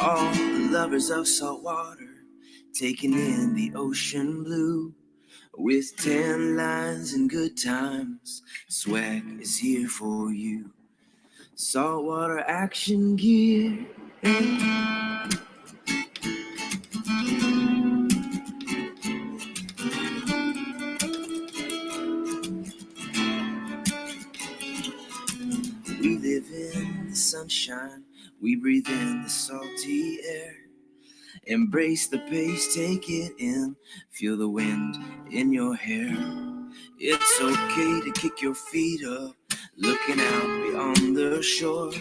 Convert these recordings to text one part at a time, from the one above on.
All lovers of salt water, taking in the ocean blue. With 10 lines and good times, swag is here for you. Saltwater action gear. We live in the sunshine, we breathe in the salty air. Embrace the pace, take it in, feel the wind in your hair. It's okay to kick your feet up, looking out beyond the shore.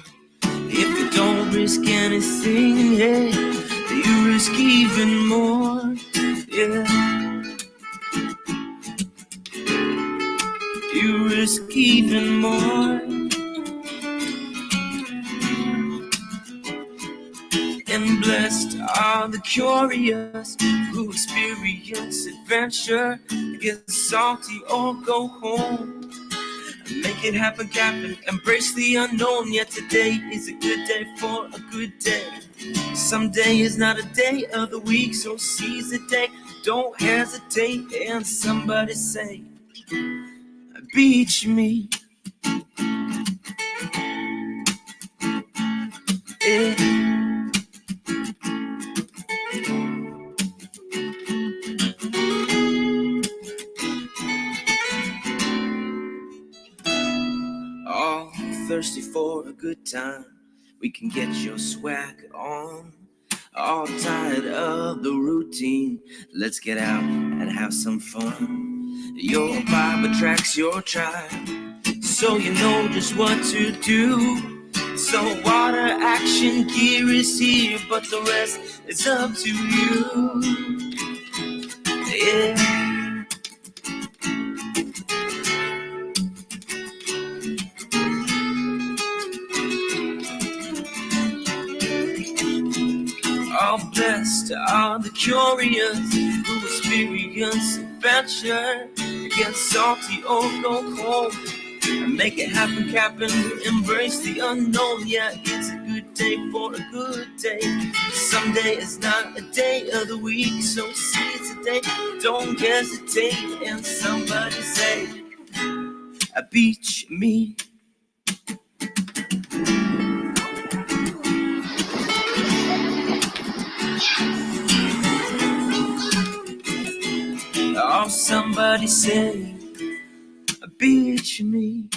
If you don't risk anything, hey, you risk even more, yeah. You risk even more. And blessed are the curious who experience adventure. Get salty or go home. Make it happen, Captain. Embrace the unknown. Yet today is a good day for a good day. Someday is not a day of the week, so seize the day. Don't hesitate. And somebody say, beach me. Yeah. All thirsty for a good time, we can get your swag on. All tired of the routine, let's get out and have some fun. Your vibe attracts your tribe, so you know just what to do. So water action gear is here, but the rest is up to you. Yeah. All blessed are the curious who experience adventure. Get salty or go home and make it happen, Captain. Embrace the unknown. Yeah, it's a good day for a good day. Someday is not a day of the week, so seize the day. Don't hesitate. And somebody say, beach me. Oh, somebody say, beach me.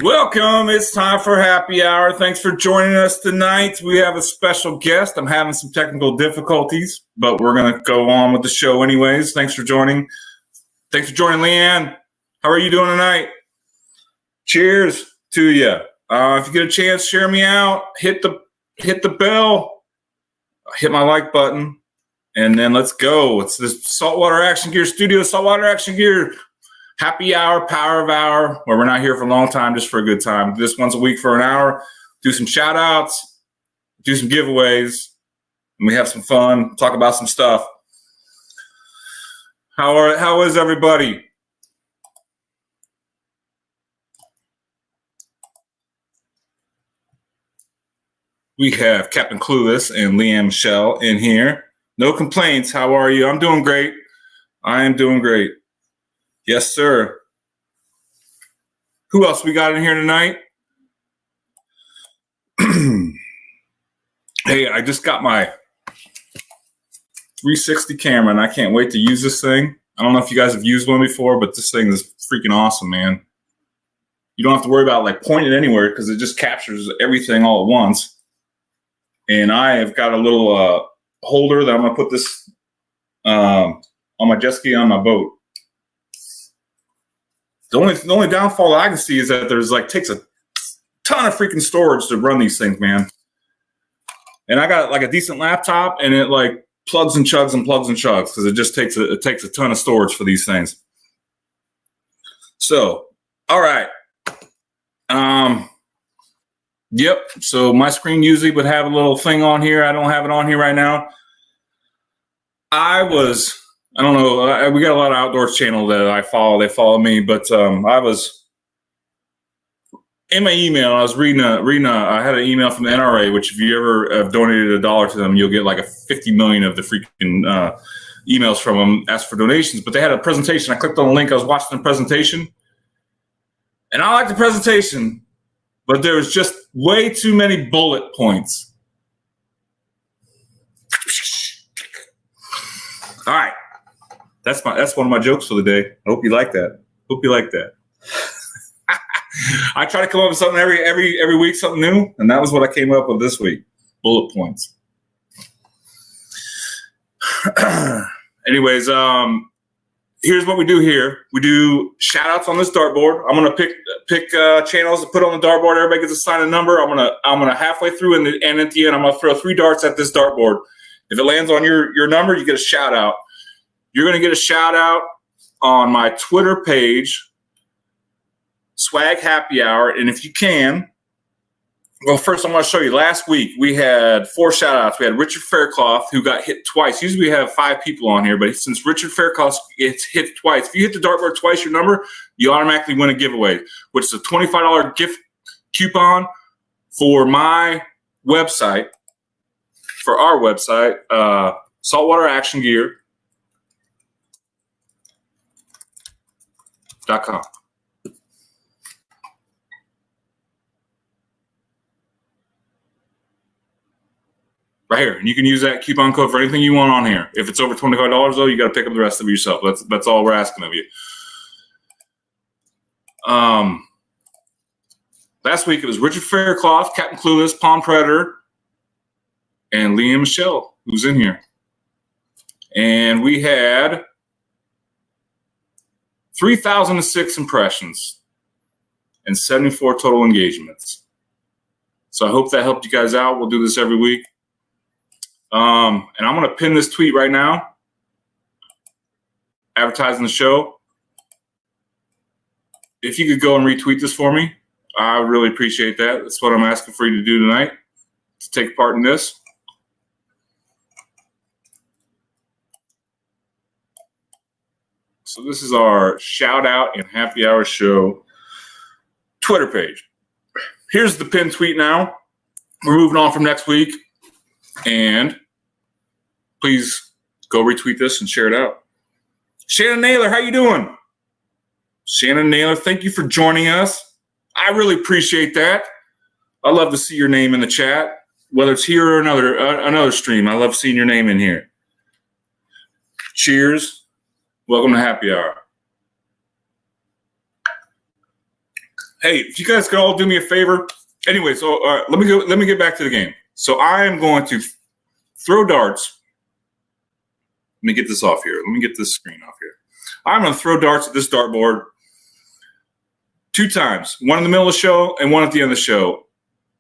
Welcome. It's time for happy hour. Thanks for joining us tonight. We have a special guest. I'm having some technical difficulties, but we're going to go on with the show anyways. Thanks for joining. Thanks for joining, Leanne. How are you doing tonight? Cheers to you. If you get a chance, share me out. Hit the bell. Hit my like button. And then let's go. It's the Saltwater Action Gear Studio, Saltwater Action Gear Happy Hour, Power of Hour, where we're not here for a long time, just for a good time. Do this once a week for an hour, do some shout outs, do some giveaways, and we have some fun, talk about some stuff. How is everybody? We have Captain Clueless and Leanne Michelle in here. No complaints. How are you? I'm doing great. I am doing great. Yes, sir. Who else we got in here tonight? Hey, I just got my 360 camera, and I can't wait to use this thing. I don't know if you guys have used one before, but this thing is freaking awesome, man. You don't have to worry about like pointing anywhere because it just captures everything all at once. And I have got a little holder that I'm going to put this on my jet ski on my boat. The only downfall that I can see is that there's like takes a ton of freaking storage to run these things, man. And I got like a decent laptop, and it like plugs and chugs because it just takes a ton of storage for these things. So, all right. Yep. So my screen usually would have a little thing on here. I don't have it on here right now. I don't know. We got a lot of outdoors channel that I follow. They follow me, but I was in my email. I was reading I had an email from the NRA, which if you ever have donated $1 to them, you'll get like a 50 million of the freaking emails from them, ask for donations. But they had a presentation. I clicked on the link. I was watching the presentation, and I liked the presentation, but there was just way too many bullet points. All right. That's one of my jokes for the day. I hope you like that. I try to come up with something every week, something new, and that was what I came up with this week. Bullet points. Anyways, here's what we do here. We do shout outs on this dartboard. I'm gonna pick channels to put on the dartboard. Everybody gets assigned a number. I'm gonna halfway through and at the end I'm gonna throw 3 darts at this dartboard. If it lands on your number, you get a shout out. You're gonna get a shout out on my Twitter page, Swag Happy Hour, and if you can, well, first I'm going to show you. Last week we had 4 shout-outs. We had Richard Faircloth, who got hit twice. Usually we have 5 people on here, but since Richard Faircloth gets hit twice, if you hit the dartboard twice your number, you automatically win a giveaway, which is a $25 gift coupon for my website, for our website, Saltwater Action Gear.com. Right here. And you can use that coupon code for anything you want on here. If it's over $25, though, you got to pick up the rest of it yourself. That's all we're asking of you. Last week, it was Richard Faircloth, Captain Clueless, Palm Predator, and Liam Michelle, who's in here. And we had 3,006 impressions and 74 total engagements. So I hope that helped you guys out. We'll do this every week. And I'm going to pin this tweet right now, advertising the show. If you could go and retweet this for me, I would really appreciate that. That's what I'm asking for you to do tonight, to take part in this. So this is our shout out and happy hour show Twitter page. Here's the pinned tweet now. We're moving on from next week. And please go retweet this and share it out. Shannon Naylor, how you doing? Shannon Naylor, thank you for joining us. I really appreciate that. I love to see your name in the chat, whether it's here or another stream. I love seeing your name in here. Cheers. Welcome to Happy Hour. Hey, if you guys could all do me a favor. Anyway, so let me get back to the game. So I am going to throw darts. Let me get this off here. Let me get this screen off here. I'm going to throw darts at this dartboard 2 times. One in the middle of the show and one at the end of the show.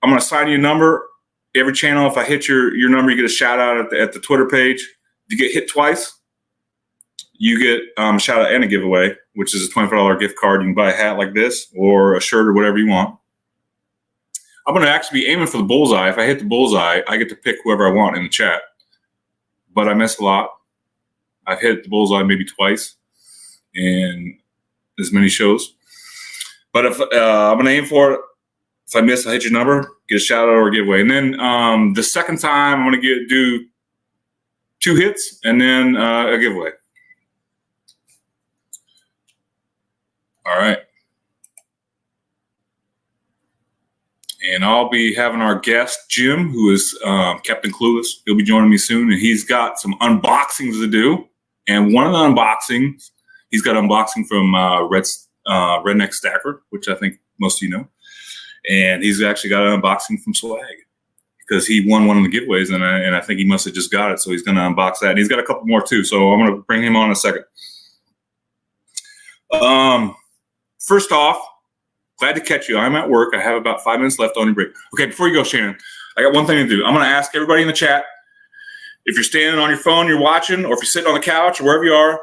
I'm going to assign you a number. Every channel, if I hit your number, you get a shout out at the Twitter page. If you get hit twice, you get a shout out and a giveaway, which is a $25 gift card. You can buy a hat like this or a shirt or whatever you want. I'm going to actually be aiming for the bullseye. If I hit the bullseye, I get to pick whoever I want in the chat. But I miss a lot. I've hit the bullseye maybe twice in as many shows. But if I'm going to aim for it, if I miss, I hit your number, get a shout out or a giveaway. And then the second time, I'm going to do 2 hits and then a giveaway. All right. And I'll be having our guest, Jim, who is Captain Clueless. He'll be joining me soon, and he's got some unboxings to do. And one of the unboxings, he's got unboxing from Redneck Stacker, which I think most of you know. And he's actually got an unboxing from Swag because he won one of the giveaways, and I think he must have just got it, so he's going to unbox that. And he's got a couple more, too, so I'm going to bring him on in a second. First off, glad to catch you. I'm at work. I have about 5 minutes left on your break. Okay, before you go, Shannon, I got one thing to do. I'm going to ask everybody in the chat, if you're standing on your phone, you're watching, or if you're sitting on the couch or wherever you are,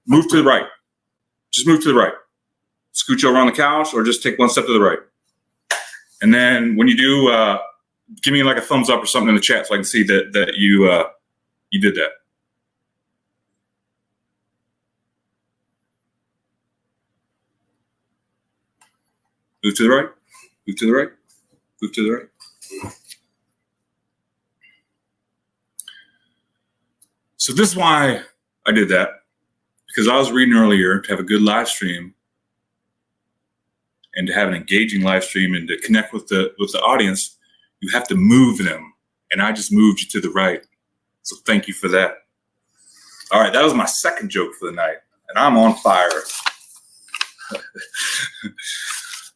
move to the right. Just move to the right. Scooch over on the couch or just take one step to the right. And then when you do, give me like a thumbs up or something in the chat so I can see that you did that. Move to the right. Move to the right. Move to the right. So this is why I did that, because I was reading earlier to have a good live stream and to have an engaging live stream and to connect with the audience, you have to move them. And I just moved you to the right. So thank you for that. All right, that was my second joke for the night, and I'm on fire.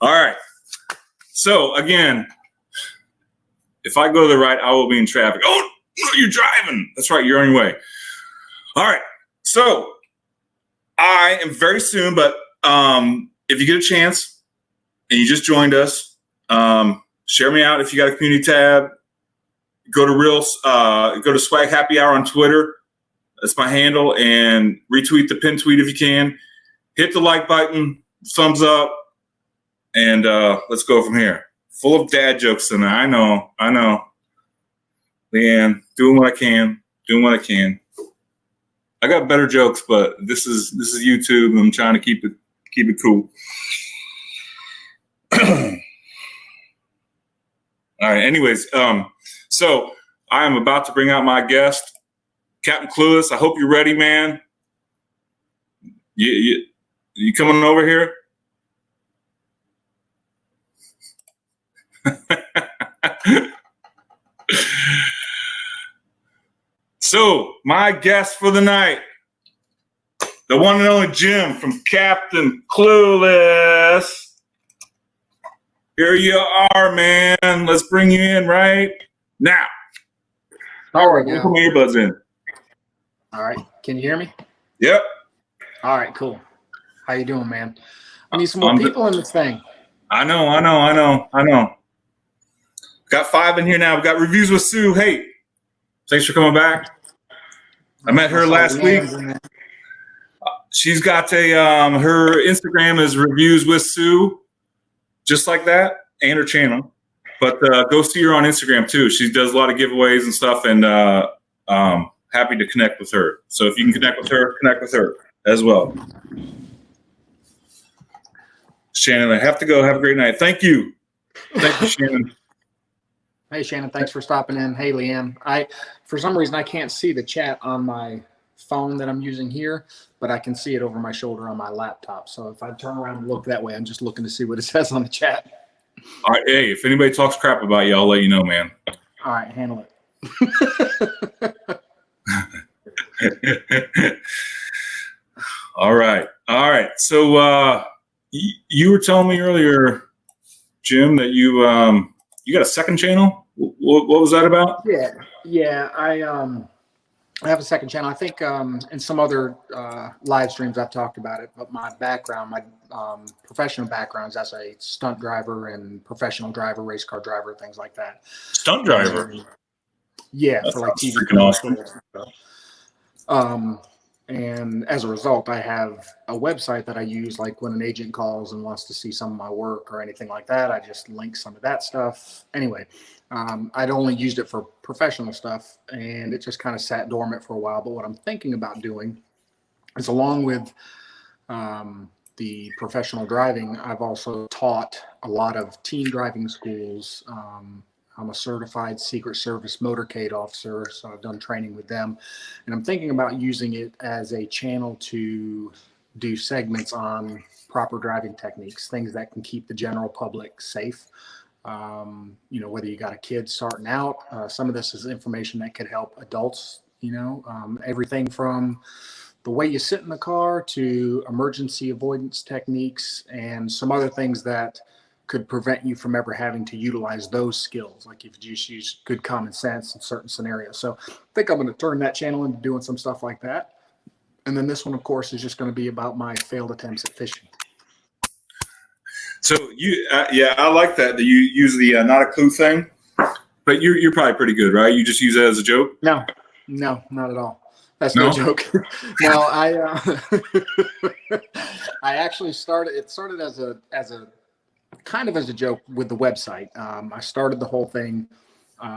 All right. So again, if I go to the right, I will be in traffic. Oh, no, you're driving. That's right, you're on your way. All right. So I am very soon, but if you get a chance and you just joined us, share me out if you got a community tab. Go to Swag Happy Hour on Twitter. That's my handle, and retweet the pin tweet if you can. Hit the like button, thumbs up, and let's go from here. Full of dad jokes tonight. I know. Leanne, doing what I can. I got better jokes, but this is YouTube, and I'm trying to keep it cool. All right. Anyways, so I am about to bring out my guest, Captain Clueless. I hope you're ready, man. You coming over here? So, my guest for the night, the one and only Jim from Captain Clueless. Here you are, man. Let's bring you in right now. How are you? Put my earbuds in. All right. Can you hear me? Yep. All right, cool. How you doing, man? I need some more people in this thing. I know. Got 5 in here now. We got Reviews with Sue. Hey, thanks for coming back. I met her last week. She's got her Instagram is Reviews with Sue, just like that, and her channel. But go see her on Instagram too. She does a lot of giveaways and stuff, and happy to connect with her. So if you can connect with her as well. Shannon, I have to go. Have a great night. Thank you. Thank you, Shannon. Hey, Shannon, thanks for stopping in. Hey, Leanne. For some reason, I can't see the chat on my phone that I'm using here, but I can see it over my shoulder on my laptop. So if I turn around and look that way, I'm just looking to see what it says on the chat. All right. Hey, if anybody talks crap about you, I'll let you know, man. All right. Handle it. All right. So you were telling me earlier, Jim, that you got a second channel. What was that about? Yeah. I have a second channel. I think in some other live streams I've talked about it, but my background, my professional background is as a stunt driver and professional driver, race car driver, things like that. Stunt driver? Yeah, that for like TV freaking awesome. And as a result, I have a website that I use, like when an agent calls and wants to see some of my work or anything like that, I just link some of that stuff. Anyway, I'd only used it for professional stuff, and it just kind of sat dormant for a while. But what I'm thinking about doing is, along with the professional driving, I've also taught a lot of teen driving schools. I'm a certified Secret Service motorcade officer, so I've done training with them. And I'm thinking about using it as a channel to do segments on proper driving techniques, things that can keep the general public safe. Whether you got a kid starting out, some of this is information that could help adults, everything from the way you sit in the car to emergency avoidance techniques and some other things that could prevent you from ever having to utilize those skills, like if you just use good common sense in certain scenarios. So I think I'm going to turn that channel into doing some stuff like that. And then this one, of course, is just going to be about my failed attempts at fishing. So I like that you use the not a clue thing. But But you're probably pretty good, right? You just use it as a joke? No, not at all. That's no joke. No, I actually started. It started as a kind of as a joke with the website. I started the whole thing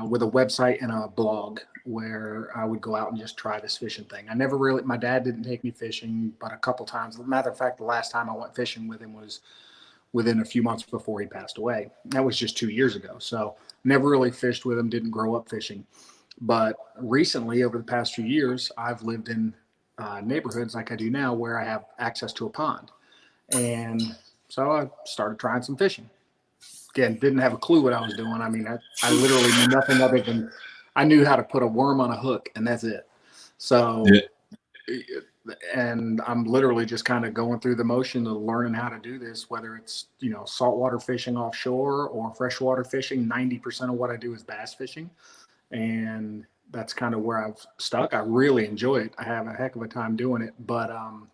with a website and a blog where I would go out and just try this fishing thing. I never really. My dad didn't take me fishing, but a couple times. As a matter of fact, the last time I went fishing with him was within a few months before he passed away. That was just 2 years ago. So never really fished with him. Didn't grow up fishing. But recently, over the past few years, I've lived in neighborhoods like I do now where I have access to a pond. And so I started trying some fishing. Again, didn't have a clue what I was doing. I mean, I literally knew nothing other than I knew how to put a worm on a hook, and that's it. So, and I'm literally just kind of going through the motion of learning how to do this, whether it's, saltwater fishing offshore or freshwater fishing. 90% of what I do is bass fishing. And that's kind of where I've stuck. I really enjoy it. I have a heck of a time doing it. But, of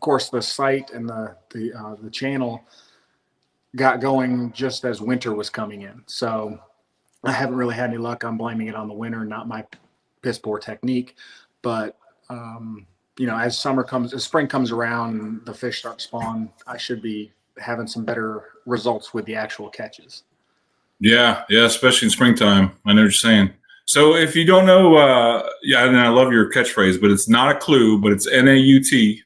course, the site and the channel got going just as winter was coming in. So I haven't really had any luck. I'm blaming it on the winter, not my piss poor technique. But, as spring comes around and the fish start to spawn, I should be having some better results with the actual catches. Yeah, especially in springtime. I know what you're saying. So if you don't know, and I love your catchphrase, but it's not a clue, but it's NAUT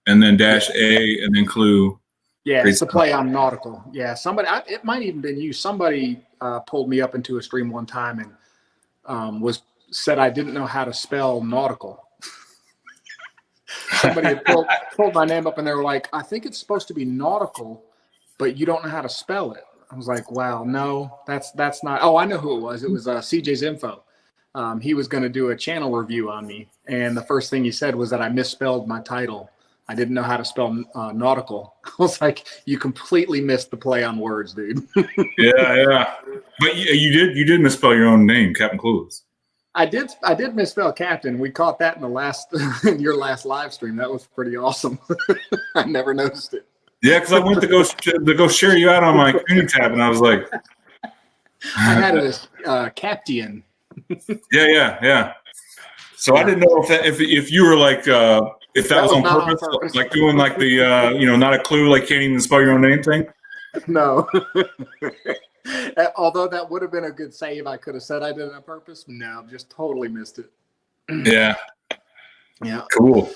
and then -A and then clue. Yeah, it's a play on nautical. Yeah, it might even been you. Somebody pulled me up into a stream one time and said I didn't know how to spell nautical. Somebody had pulled my name up and they were like, I think it's supposed to be nautical, but you don't know how to spell it. I was like, wow, no, that's not. Oh, I know who it was. It was CJ's Info. He was going to do a channel review on me. And the first thing he said was that I misspelled my title. I didn't know how to spell nautical. I was like, you completely missed the play on words, dude. Yeah. But you did misspell your own name, Captain Clueless. I did misspell Captain. We caught that in in your last live stream. That was pretty awesome. I never noticed it. Yeah, because I went to go share you out on my community tab, and I was like, I had it as Captain. Yeah. So I didn't know if you were like if that was on purpose, like doing like the not a clue, like can't even spell your own name thing. No. Although that would have been a good save, I could have said I did it on purpose. No, just totally missed it. Yeah. Cool.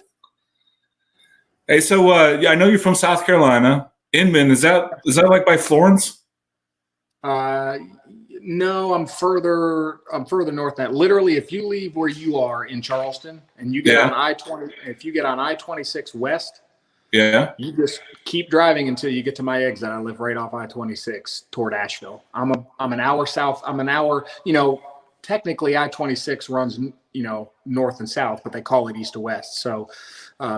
Hey, so I know you're from South Carolina. Inman, is that like by Florence? No, I'm further north than that. Literally, if you leave where you are in Charleston and you get on I-20, if you get on I-26 west, you just keep driving until you get to my exit. I live right off I-26 toward Asheville. I'm an hour south. I'm an hour. Technically I-26 runs north and south, but they call it east to west. So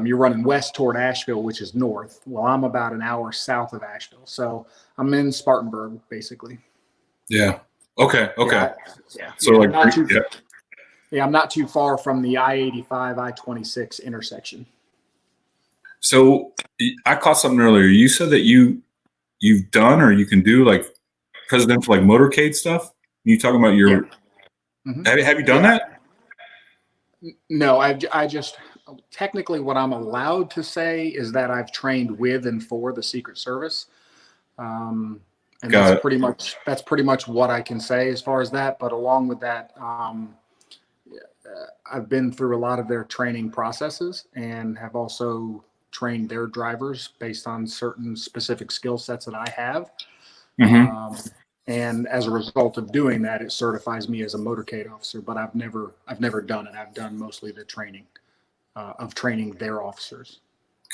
you're running west toward Asheville, which is north. Well, I'm about an hour south of Asheville. So I'm in Spartanburg, basically. Yeah. Okay. Yeah. So I'm not too far from the I-85, I-26 intersection. So I caught something earlier. You said that you've done or you can do like presidential like motorcade stuff. You talking about your? Yeah. Mm-hmm. Have you done that? No, I just technically what I'm allowed to say is that I've trained with and for the Secret Service, and that's pretty much what I can say as far as that. But along with that, I've been through a lot of their training processes and have also trained their drivers based on certain specific skill sets that I have. Mm-hmm. And as a result of doing that, it certifies me as a motorcade officer, but I've never done it. I've done mostly the training of training their officers.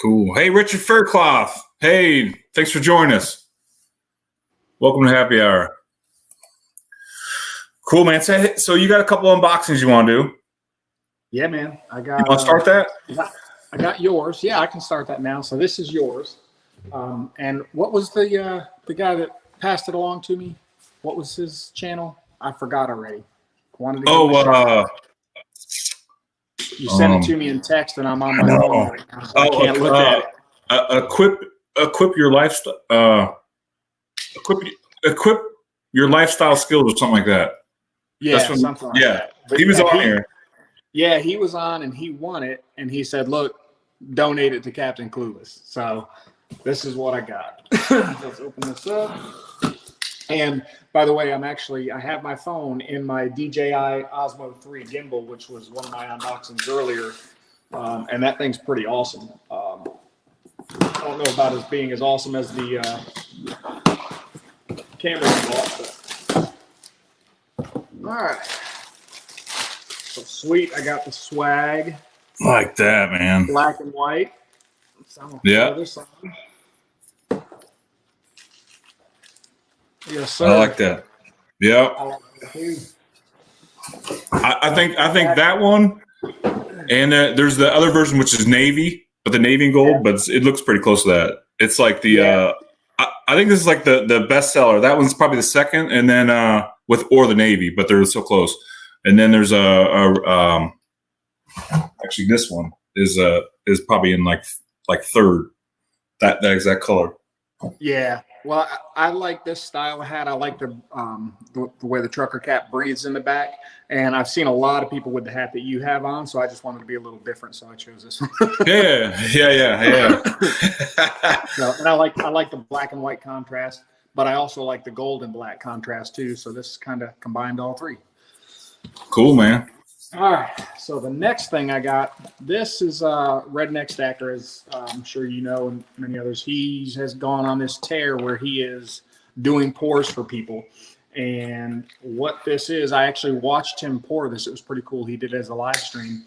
Cool. Hey, Richard Faircloth. Hey, thanks for joining us. Welcome to Happy Hour. Cool, man. So you got a couple unboxings you want to do? Yeah, man. You want to start that? I got yours. Yeah, I can start that now. So this is yours. And what was the guy that passed it along to me? What was his channel? I forgot already. You sent it to me in text, and I'm on my phone right now, so I can't look at it. Equip your lifestyle. Equip your lifestyle skills or something like that. Yeah, something like that. But he was on here. Yeah, he was on and he won it. And he said, look, donate it to Captain Clueless. So this is what I got. Let's open this up. And by the way, I have my phone in my DJI Osmo 3 gimbal, which was one of my unboxings earlier. And that thing's pretty awesome. I don't know about it being as awesome as the camera I bought. All right. So sweet. I got the swag. Like that, man. Black and white. Yeah. Yes, sir. I like that. Yeah. I like that too. I think that one, and there's the other version which is navy, but the navy and gold, but it looks pretty close to that. It's like the I think this is like the best seller. That one's probably the second, and then or the navy, but they're so close. And then there's actually this one is probably in like third, that exact color. Yeah. Well, I like this style of hat. I like the way the trucker cap breathes in the back. And I've seen a lot of people with the hat that you have on, so I just wanted to be a little different, so I chose this one. Yeah. So, and I like the black and white contrast, but I also like the gold and black contrast too. So this kind of combined all three. Cool, man. All right. So the next thing I got, this is Redneck Stacker, as I'm sure you know, and many others. He has gone on this tear where he is doing pours for people. And what this is, I actually watched him pour this. It was pretty cool. He did it as a live stream.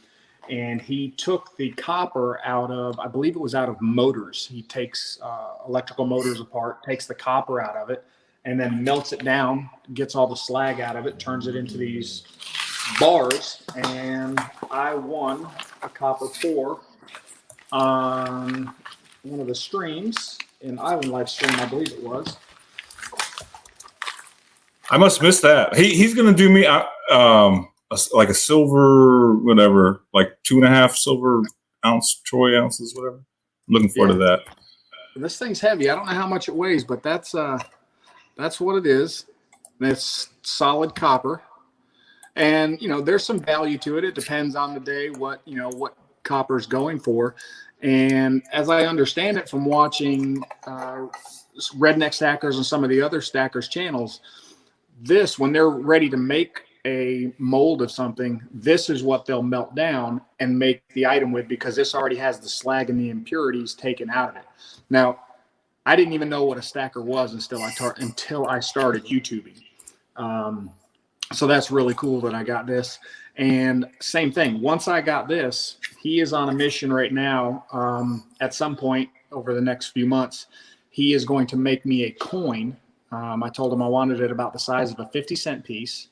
And he took the copper out of, I believe it was out of motors. He takes electrical motors apart, takes the copper out of it, and then melts it down, gets all the slag out of it, turns it into these bars. And I won a copper pour on one of the streams, in Island Life stream, I believe it was. I must miss that. He's gonna do me like a silver, whatever, like 2.5 silver troy ounces, whatever. I'm looking forward to that. This thing's heavy. I don't know how much it weighs, but that's what it is. It's solid copper, and there's some value to it. It depends on the day what copper's going for. And as I understand it from watching Redneck Stackers and some of the other Stackers channels, this, when they're ready to make a mold of something, this is what they'll melt down and make the item with, because this already has the slag and the impurities taken out of it. Now, I didn't even know what a stacker was until I started YouTubing. So that's really cool that I got this. And same thing, once I got this, he is on a mission right now. At some point over the next few months, he is going to make me a coin. I told him I wanted it about the size of a 50-cent piece,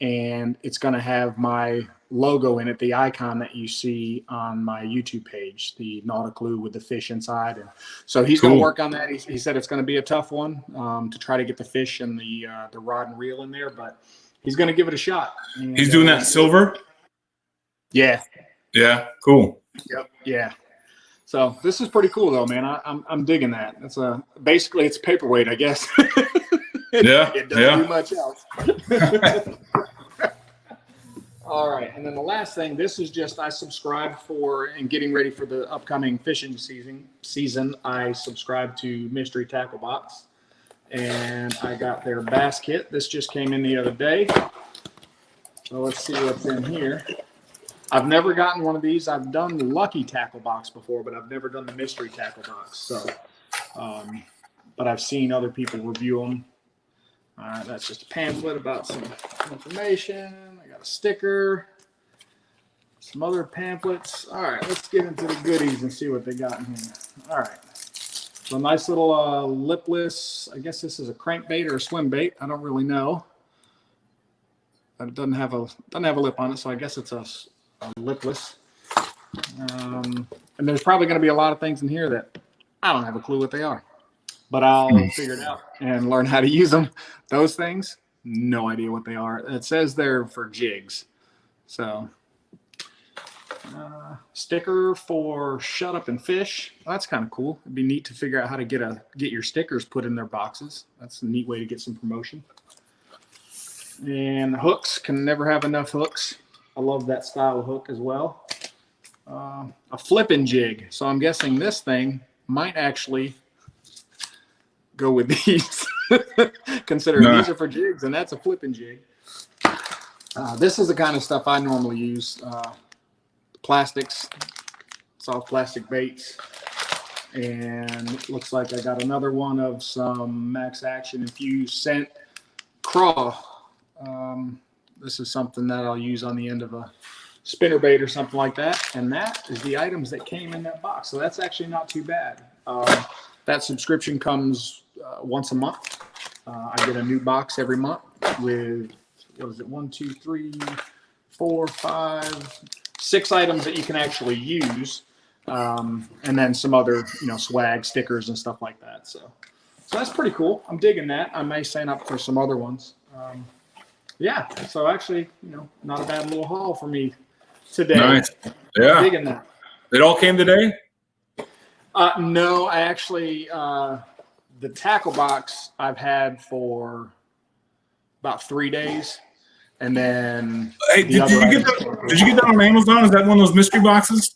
and it's going to have my logo in it, the icon that you see on my YouTube page, the Nauticlu with the fish inside. And so he's going to work on that. He said it's going to be a tough one to try to get the fish and the rod and reel in there, but he's going to give it a shot. And, he's doing that silver? Yeah. Yeah, cool. Yep. Yeah. So this is pretty cool though, man. I'm digging that. It's basically it's paperweight, I guess. It doesn't do much else. All right, and then the last thing, this is just I subscribed for, and getting ready for the upcoming fishing season. I subscribed to Mystery Tackle Box, and I got their bass kit. This just came in the other day. So let's see what's in here. I've never gotten one of these. I've done the Lucky Tackle Box before, but I've never done the Mystery Tackle Box. So, but I've seen other people review them. All right, that's just a pamphlet about some information. I got a sticker, some other pamphlets. All right, let's get into the goodies and see what they got in here. All right, so a nice little lipless. I guess this is a crankbait or a swim bait. I don't really know. It doesn't have a lip on it, so I guess it's a lipless. And there's probably going to be a lot of things in here that I don't have a clue what they are, but I'll figure it out and learn how to use them. Those things, no idea what they are. It says they're for jigs. So sticker for Shut Up and Fish. Well, that's kind of cool. It'd be neat to figure out how to get your stickers put in their boxes. That's a neat way to get some promotion. And hooks, can never have enough hooks. I love that style of hook as well. A flipping jig. So I'm guessing this thing might actually go with these. Considering these are for jigs and that's a flipping jig. This is the kind of stuff I normally use. Plastics, soft plastic baits. And it looks like I got another one of some Max Action infused scent craw. This is something that I'll use on the end of a spinnerbait or something like that. And that is the items that came in that box. So that's actually not too bad. That subscription comes once a month. I get a new box every month with, what is it, 1, 2, 3, 4, 5, 6 items that you can actually use. And then some other, swag, stickers and stuff like that. So that's pretty cool. I'm digging that. I may sign up for some other ones. Yeah. So actually, not a bad little haul for me today. Nice. Yeah. I'm digging that. It all came today? No, I actually, the tackle box I've had for about 3 days. And then hey, did you get that on Amazon? Is that one of those mystery boxes?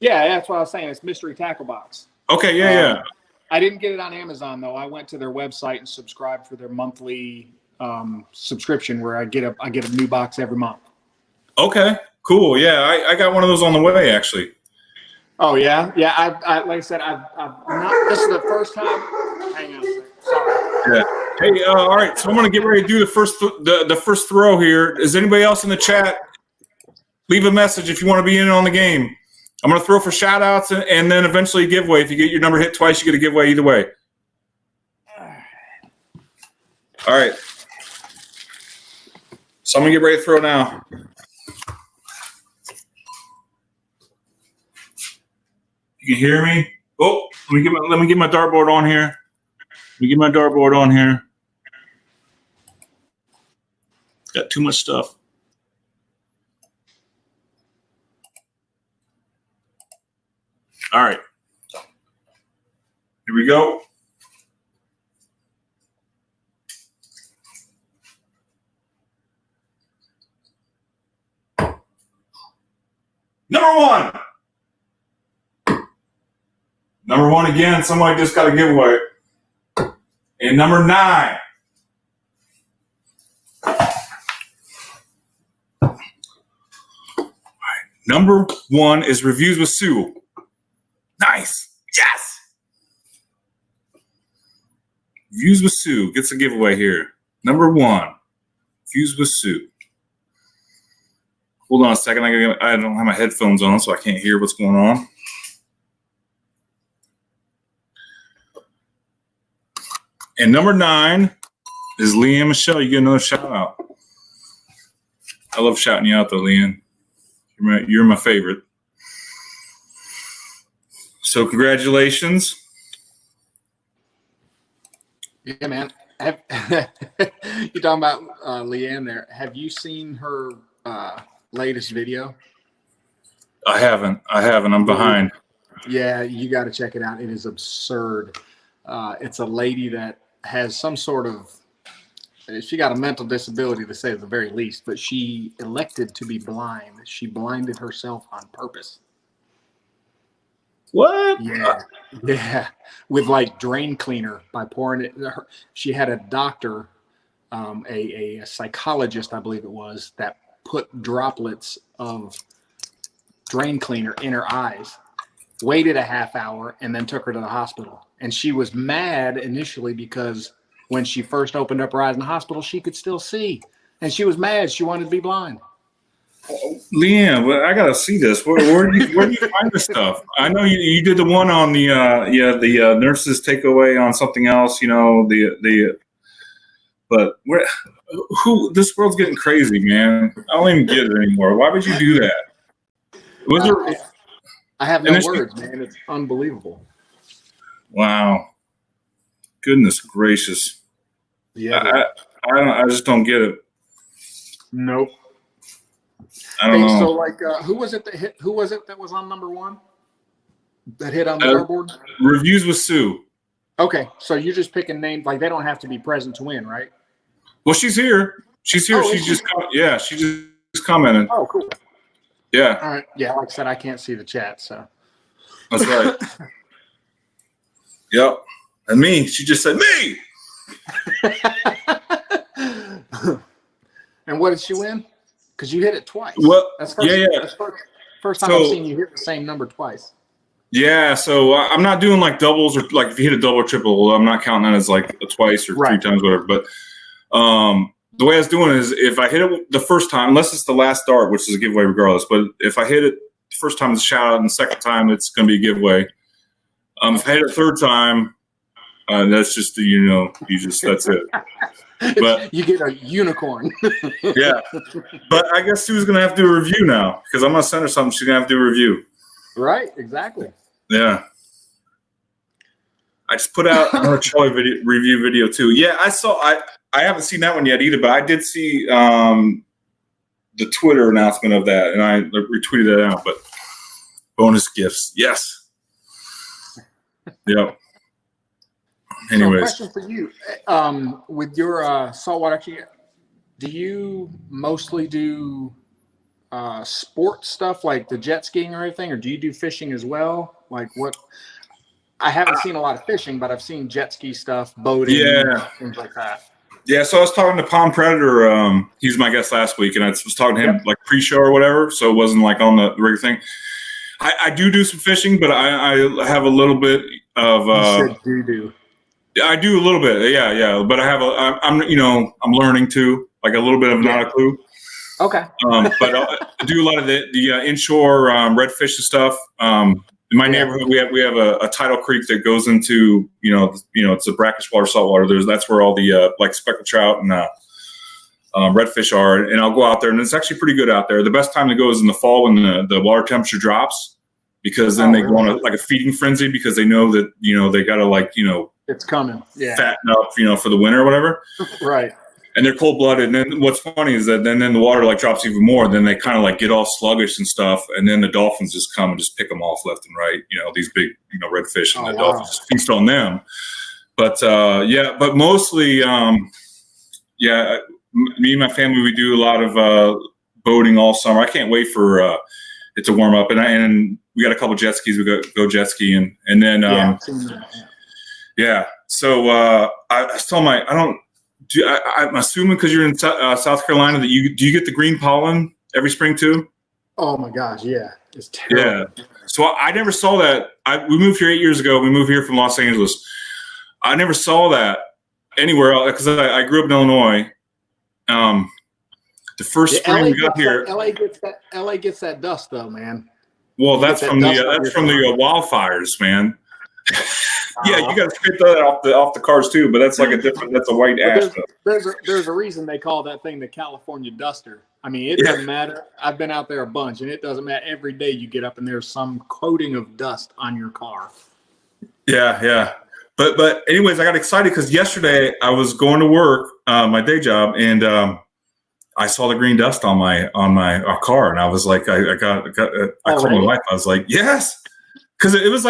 Yeah, that's what I was saying. It's mystery tackle box. Okay, yeah. I didn't get it on Amazon though. I went to their website and subscribed for their monthly subscription where I get a new box every month. Okay, cool. Yeah, I got one of those on the way actually. Oh yeah, yeah. I like I said, I've not. This is the first time. Hang on a second. Sorry. Yeah. Hey, all right. So I'm gonna get ready to do the first throw here. Is anybody else in the chat? Leave a message if you want to be in on the game. I'm gonna throw for shout outs and then eventually a giveaway. If you get your number hit twice, you get a giveaway either way. All right. So I'm gonna get ready to throw now. You can hear me? Oh, let me get my dartboard on here. Got too much stuff. All right. Here we go. Number one again, somebody just got a giveaway. And number 9. All right. Number 1 is Reviews with Sue. Nice. Yes. Reviews with Sue gets a giveaway here. Number 1, Reviews with Sue. Hold on a second. I don't have my headphones on, so I can't hear what's going on. And number 9 is Leanne Michelle. You get another shout out. I love shouting you out, though, Leanne. You're my favorite. So congratulations. Yeah, man. You're talking about Leanne there. Have you seen her latest video? I haven't. I'm behind. Yeah, you got to check it out. It is absurd. It's a lady that has some sort of, she got a mental disability to say at the very least, but she elected to be blind. She blinded herself on purpose. What? Yeah. With like drain cleaner by pouring it. She had a doctor, a psychologist, I believe it was, that put droplets of drain cleaner in her eyes, waited a half hour, and then took her to the hospital. And she was mad initially because when she first opened up her eyes in the hospital, she could still see. And she was mad. She wanted to be blind. Leanne, well, I gotta see this. Where do you find this stuff? I know you did the one on the nurses takeaway on something else. But this world's getting crazy, man. I don't even get it anymore. Why would you do that? I have no words, man. It's unbelievable. Wow. Goodness gracious. Yeah. I just don't get it. Nope. I don't know. So like, who was it that was on number 1? That hit on the dartboard? Reviews with Sue. Okay. So you're just picking names, like they don't have to be present to win, right? Well, she's here. She's here. Oh, She's just she just commented. Oh, cool. Yeah. All right. Yeah, like I said, I can't see the chat, so. That's right. Yep. And me, she just said me. And what did she win? Because you hit it twice. Well, that's first time I've seen you hit the same number twice. Yeah, so I'm not doing like doubles or like if you hit a double or triple, I'm not counting that as like a twice or three times, whatever. But the way I was doing it is if I hit it the first time, unless it's the last dart, which is a giveaway regardless, but if I hit it the first time, it's a shout out, and the second time, it's going to be a giveaway. If I hit it a third time, that's just, that's it. But you get a unicorn. Yeah. But I guess Sue's going to have to do a review now because I'm going to send her something. She's going to have to do a review. Right, exactly. Yeah. I just put out another Charlie review video too. Yeah, I haven't seen that one yet either, but I did see the Twitter announcement of that, and I retweeted that out. But bonus gifts, yes. Yep. Anyways, so question for you: with your saltwater, do you mostly do sport stuff like the jet skiing or anything, or do you do fishing as well? Like what? I haven't seen a lot of fishing, but I've seen jet ski stuff, boating, things like that. Yeah, so I was talking to Palm Predator. He's my guest last week, and I was talking to him like pre-show or whatever, so it wasn't like on the regular thing. I do some fishing, but I have a little bit of. You said do. I do a little bit, yeah. But I'm learning too, like a little bit of not a clue. Okay. But I do a lot of the inshore redfish and stuff. In my neighborhood, we have a tidal creek that goes into it's a brackish water, saltwater. That's where all the like speckled trout and redfish are, and I'll go out there, and it's actually pretty good out there. The best time to go is in the fall when the water temperature drops, because then they go on a feeding frenzy because they know that they gotta it's coming, fatten up for the winter or whatever. Right. And they're cold-blooded. And then what's funny is that then the water drops even more. Then they kind of get all sluggish and stuff. And then the dolphins just come and just pick them off left and right. These big redfish, and the dolphins just feast on them. But but mostly, me and my family, we do a lot of boating all summer. I can't wait for it to warm up. And we got a couple jet skis. We go jet skiing, and then So I was telling I'm assuming because you're in South Carolina that do you get the green pollen every spring too? Oh my gosh, yeah, it's terrible. Yeah. So I never saw that. We moved here 8 years ago. We moved here from Los Angeles. I never saw that anywhere else because I grew up in Illinois. The first spring we got here, LA gets that dust though, man. Well, that's from the wildfires, man. Yeah, you got to scrape that off the cars too, but that's that's a white ash. There's a reason they call that thing the California duster. I mean, it doesn't matter. I've been out there a bunch, and it doesn't matter. Every day you get up and there's some coating of dust on your car. Yeah. But anyways, I got excited because yesterday I was going to work, my day job, and I saw the green dust on my car, and I was like, I called my wife. I was like, yes, because it was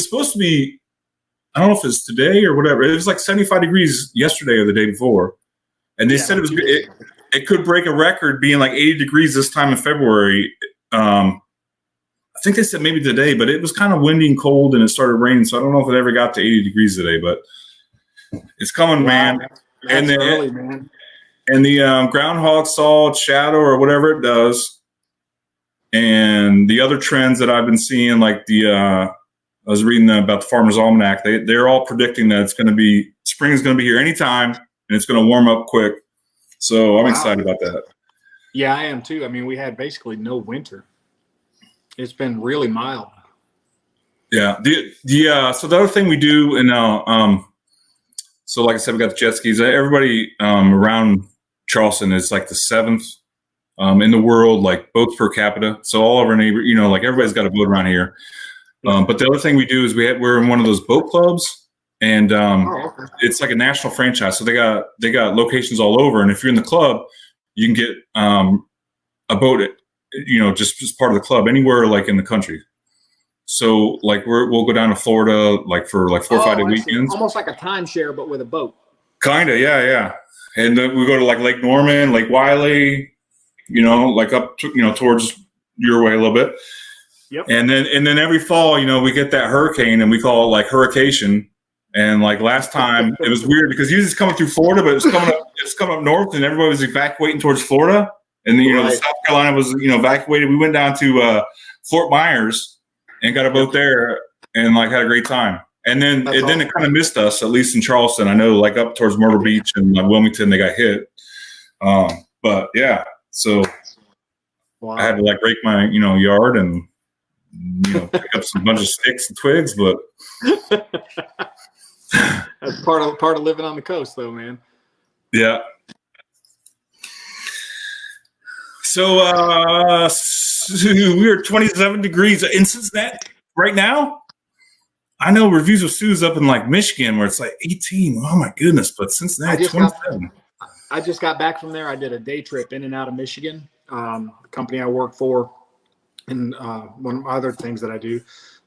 supposed to be. I don't know if it's today or whatever. It was 75 degrees yesterday or the day before. And they said it could break a record being 80 degrees this time in February. I think they said maybe today, but it was kind of windy and cold and it started raining. So I don't know if it ever got to 80 degrees today, but it's coming, man. That's early, man. And the groundhog saw shadow or whatever it does. And the other trends that I've been seeing, I was reading about the Farmer's Almanac. They're all predicting that spring is going to be here anytime, and it's going to warm up quick. So I'm excited about that. Yeah, I am too. I mean, we had basically no winter. It's been really mild. Yeah. So the other thing we do, and so like I said, we got the jet skis. Everybody around Charleston is the 7th in the world, boats per capita. So all of our neighbors, everybody's got a boat around here. But the other thing we do is we're in one of those boat clubs, and it's like a national franchise. So they got locations all over, and if you're in the club, you can get a boat, just as part of the club anywhere in the country. So we'll go down to Florida for 4 or 5 day weekends, almost like a timeshare but with a boat. Kind of, yeah. And then we go to like Lake Norman, Lake Wiley, like up to, towards your way a little bit. Yep. And then every fall, we get that hurricane and we call it like hurrication. And like last time it was weird because usually it's coming through Florida, but it's coming up north and everybody was evacuating towards Florida. And then, the South Carolina was, evacuated. We went down to Fort Myers and got a boat there and like had a great time. And then it kind of missed us, at least in Charleston. I know like up towards Myrtle Beach and like Wilmington, they got hit. But yeah, so I had to like rake my, yard and, pick up some bunch of sticks and twigs, but that's part of living on the coast though, man. Yeah. So we are 27 degrees in Cincinnati right now. I know Reviews with Sue's up in like Michigan where it's like 18. Oh my goodness. But Cincinnati 27. I just got back from there. I did a day trip in and out of Michigan. The company I work for and one of my other things that I do,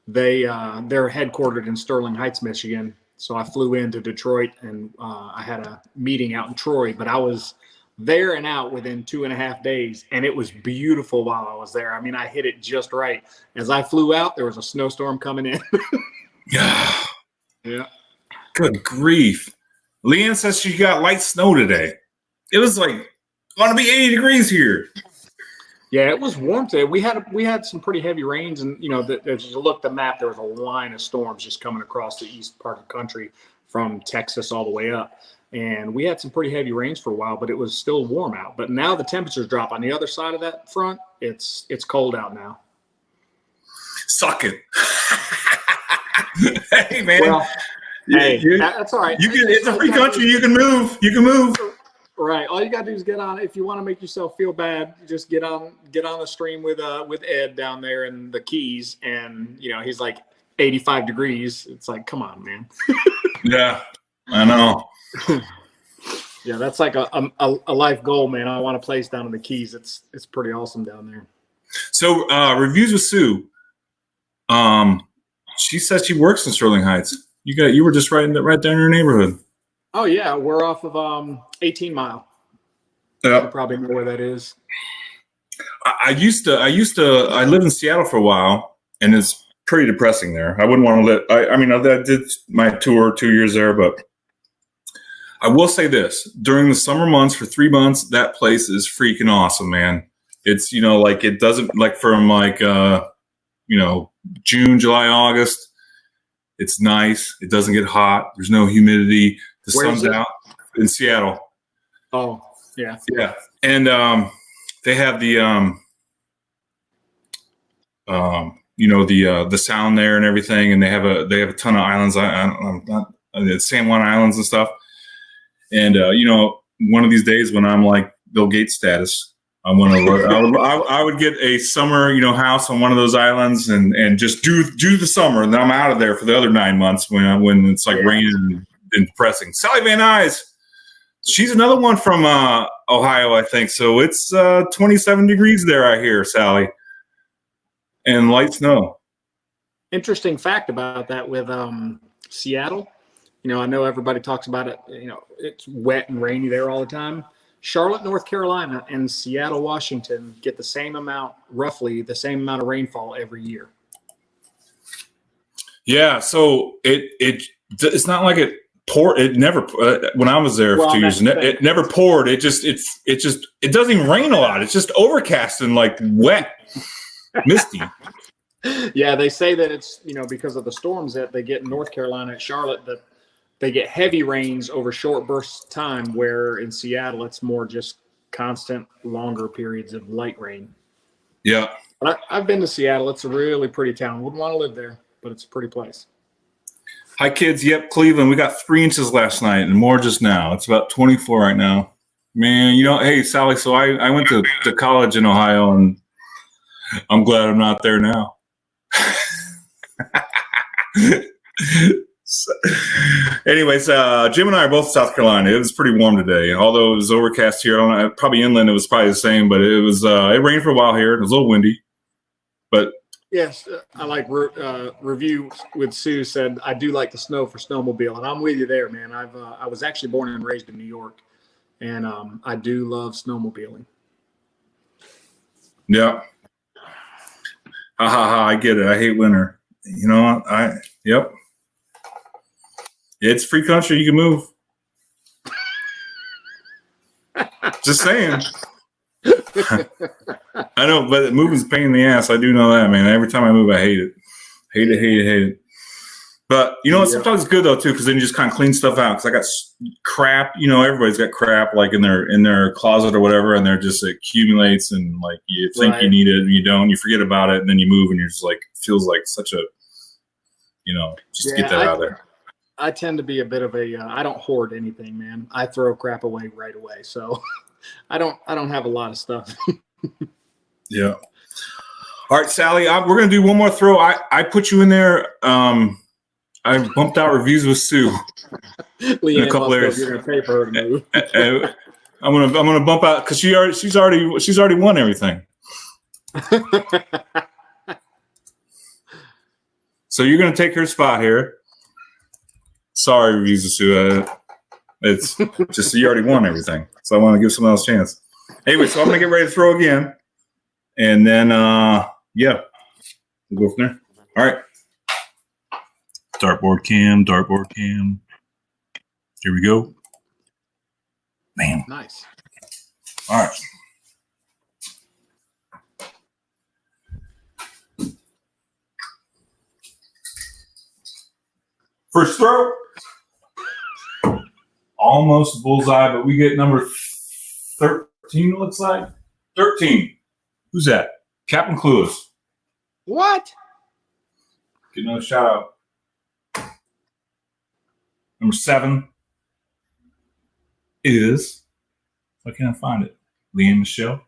they're headquartered in Sterling Heights, Michigan. So I flew into Detroit and I had a meeting out in Troy, but I was there and out within 2.5 days. And it was beautiful while I was there. I mean, I hit it just right. As I flew out, there was a snowstorm coming in. Yeah. Good grief. Leanne says she got light snow today. It was like going to be 80 degrees here. Yeah, it was warm today. We had some pretty heavy rains, and as you look at the map, there was a line of storms just coming across the east part of the country from Texas all the way up. And we had some pretty heavy rains for a while, but it was still warm out. But now the temperatures drop. On the other side of that front, it's cold out now. Suck it. Hey, man. Well, that's all right. It's a free country. You can move. Right. All you got to do is get on. If you want to make yourself feel bad, just get on the stream with Ed down there in the Keys. And, he's like 85 degrees. It's like, come on, man. Yeah, I know. Yeah, that's like a life goal, man. I want a place down in the Keys. It's pretty awesome down there. So Reviews with Sue. She says she works in Sterling Heights. You were just right there in your neighborhood. Oh yeah, we're off of 18 Mile. Yeah, you probably know where that is. I lived in Seattle for a while, and it's pretty depressing there. I wouldn't want to live. I did my tour 2 years there, but I will say this: during the summer months for 3 months, that place is freaking awesome, man. It's like it doesn't like from like June, July, August. It's nice. It doesn't get hot. There's no humidity. The sun's out in Seattle. Oh, yeah. Yeah. And they have the the sound there and everything, and they have a ton of islands. San Juan Islands and stuff. And one of these days when I'm like Bill Gates status, I would get a summer, house on one of those islands and just do the summer, and then I'm out of there for the other 9 months when it's like raining and depressing. Sally Van Nuys, she's another one from Ohio, I think. So it's 27 degrees there, I hear, Sally, and light snow. Interesting fact about that with Seattle. I know everybody talks about it. It's wet and rainy there all the time. Charlotte, North Carolina, and Seattle, Washington get roughly the same amount of rainfall every year. Yeah, so it's not like it poured. It never. When I was there for 2 years, it never poured. It doesn't even rain a lot. It's just overcast and like wet, misty. Yeah, they say that it's because of the storms that they get in North Carolina at Charlotte that they get heavy rains over short bursts of time, where in Seattle it's more just constant, longer periods of light rain. Yeah. But I've been to Seattle. It's a really pretty town. Wouldn't want to live there, but it's a pretty place. Hi, kids. Yep, Cleveland. We got 3 inches last night and more just now. It's about 24 right now. Man, hey, Sally, so I went to college in Ohio, and I'm glad I'm not there now. Anyways, Jim and I are both South Carolina. It was pretty warm today, although it was overcast here. I don't know, probably inland it was probably the same, but it was it rained for a while here. It was a little windy, but Yes, I like review with Sue said I do like the snow for snowmobile, and I'm with you there, man. I was actually born and raised in New York, and I do love snowmobiling. Yeah. Ha ha ha! I get it. I hate winter. You know, yep. It's free country. You can move. Just saying. I know, but moving's a pain in the ass. I do know that, man. Every time I move, I hate it. Hate it. But you know what? Sometimes it's good though too, because then you just kind of clean stuff out. Because I got crap. You know, everybody's got crap like in their closet or whatever, and it just accumulates, and like you think you need it and you don't. You forget about it, and then you move, and you're just like feels like such a, you know, just get that out of there. I tend to be a bit of a. I don't hoard anything, man. I throw crap away right away. So I don't have a lot of stuff. Yeah. All right, Sally. We're gonna do one more throw. I put you in there. I bumped out reviews with Sue in a couple areas. You're gonna pay for her to move. I'm gonna bump out because she's already won everything. So you're gonna take her spot here. Sorry, reviews with Sue. It's just you already won everything, so I want to give someone else a chance. Anyway, so I'm gonna get ready to throw again, and then yeah, we'll go from there. All right. Dartboard cam. Here we go. Man. Nice. All right. First throw. Almost bullseye, but we get number 13, it looks like. 13. Who's that? Captain Clueless. What? Get another shout out. Number 7 is, why can't I find it? Leanne Michelle.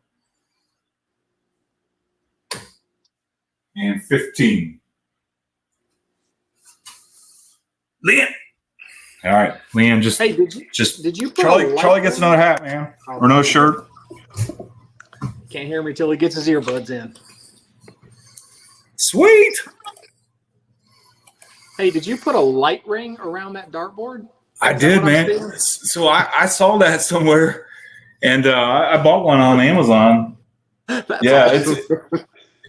And 15. Leanne. All right, Leanne, did you Charlie gets another hat, man. Or no shirt. Can't hear me till he gets his earbuds in. Sweet. Hey, did you put a light ring around that dartboard? I did, man. So I saw that somewhere, and I bought one on Amazon. Yeah,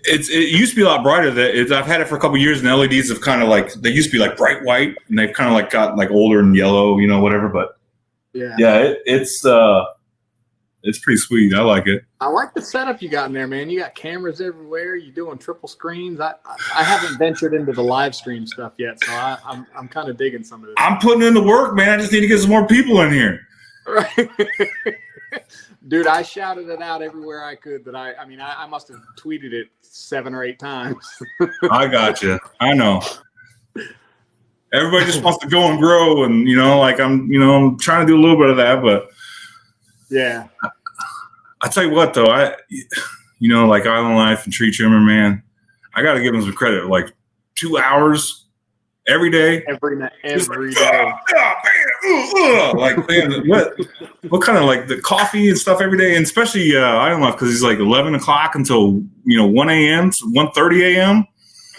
it used to be a lot brighter. I've had it for a couple of years, and the LEDs have kind of like they used to be like bright white, and they've kind of like got like older and yellow, you know, whatever. But yeah, it's pretty sweet. I like it. I like the setup you got in there, man. You got cameras everywhere. You're doing triple screens. I haven't ventured into the live stream stuff yet, so I'm kind of digging some of this. I'm putting in the work, man. I just need to get some more people in here. Right. Dude, I shouted it out everywhere I could, but I mean, I must have tweeted it 7 or 8 times. I got you. I know. Everybody just wants to go and grow, and you know, like I'm trying to do a little bit of that, but yeah. I tell you what, though, like Island Life and Tree Trimmer, man, I got to give them some credit. Like 2 hours every day, every day. Like, man, what kind of like the coffee and stuff every day, and especially Island Life because he's like 11 o'clock until 1 a.m. to 1:30 a.m.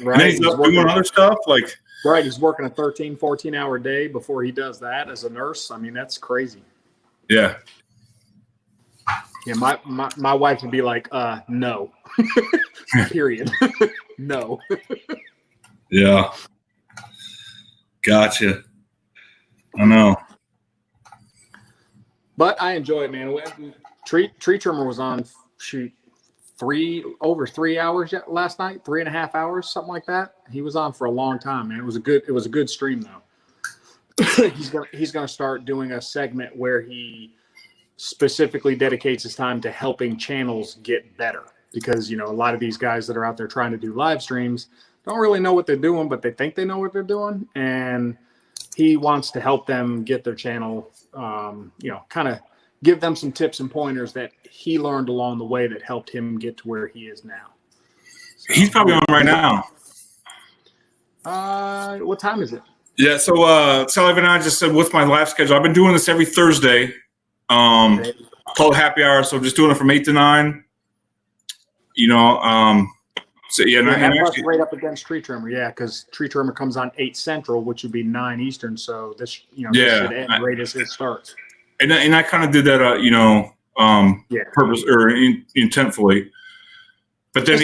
Right. And then he's up doing other stuff like. Right, he's working a 13, 14-hour day before he does that as a nurse. I mean, that's crazy. Yeah. Yeah, my wife would be like, no. Period. No. Yeah. Gotcha. I know. But I enjoy it, man. Tree Trimmer was on over 3 hours last night, 3.5 hours, something like that. He was on for a long time, man. It was a good stream though. He's gonna start doing a segment where he specifically dedicates his time to helping channels get better, because a lot of these guys that are out there trying to do live streams don't really know what they're doing, but they think they know what they're doing, and he wants to help them get their channel, kind of give them some tips and pointers that he learned along the way that helped him get to where he is now. So, he's probably on right now. What time is it? Yeah, so Sally and I just said, what's my live schedule? I've been doing this every Thursday. Called happy hour, so I'm just doing it from 8 to 9. So yeah, Yeah, and that bus actually, right up against Tree Trimmer. Yeah, because Tree Trimmer comes on 8 Central, which would be 9 Eastern. So this, this should end right as it starts. And I kind of did that, purpose or intentfully. But then,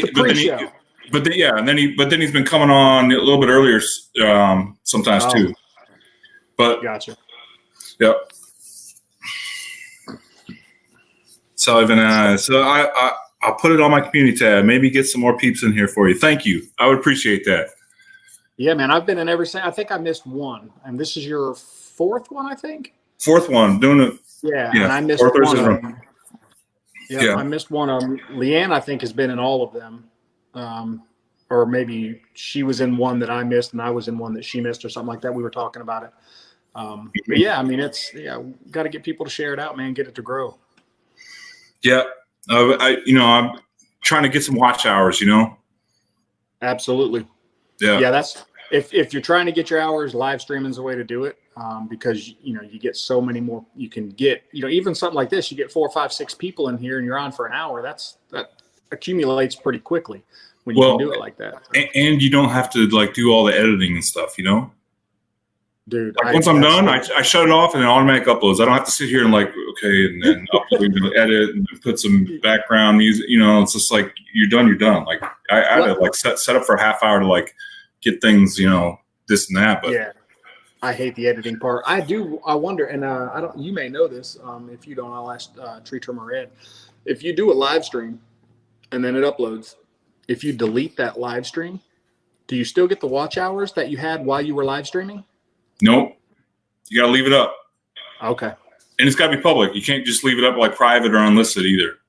then he's been coming on a little bit earlier, sometimes too. But gotcha. Yep. So I'll put it on my community tab. Maybe get some more peeps in here for you. Thank you. I would appreciate that. Yeah, man. I've been in every. I think I missed one, and this is your 4th one, I think. 4th one, doing it. Yeah, and I missed one of them. Yeah, I missed one of them. Leanne, I think, has been in all of them. Or maybe she was in one that I missed and I was in one that she missed or something like that. We were talking about it. But yeah, I mean, got to get people to share it out, man, get it to grow. Yeah. I'm trying to get some watch hours, Absolutely. Yeah. Yeah. That's, if you're trying to get your hours, live streaming is the way to do it. Because, you get so many more, you can get, even something like this, you get 4, 5, 6 people in here and you're on for an hour. That accumulates pretty quickly when you can do it like that. And you don't have to do all the editing and stuff, Dude, once I'm done, I shut it off and it automatic uploads. I don't have to sit here and and then upload, edit and put some background music. It's just like you're done. Like I had to set up for a half hour to get things, this and that. But yeah, I hate the editing part. I wonder, and you may know this. If you don't, I'll ask Tree Trimmer Ed. If you do a live stream and then it uploads, if you delete that live stream, do you still get the watch hours that you had while you were live streaming? Nope. You got to leave it up. Okay. And it's got to be public. You can't just leave it up private or unlisted either.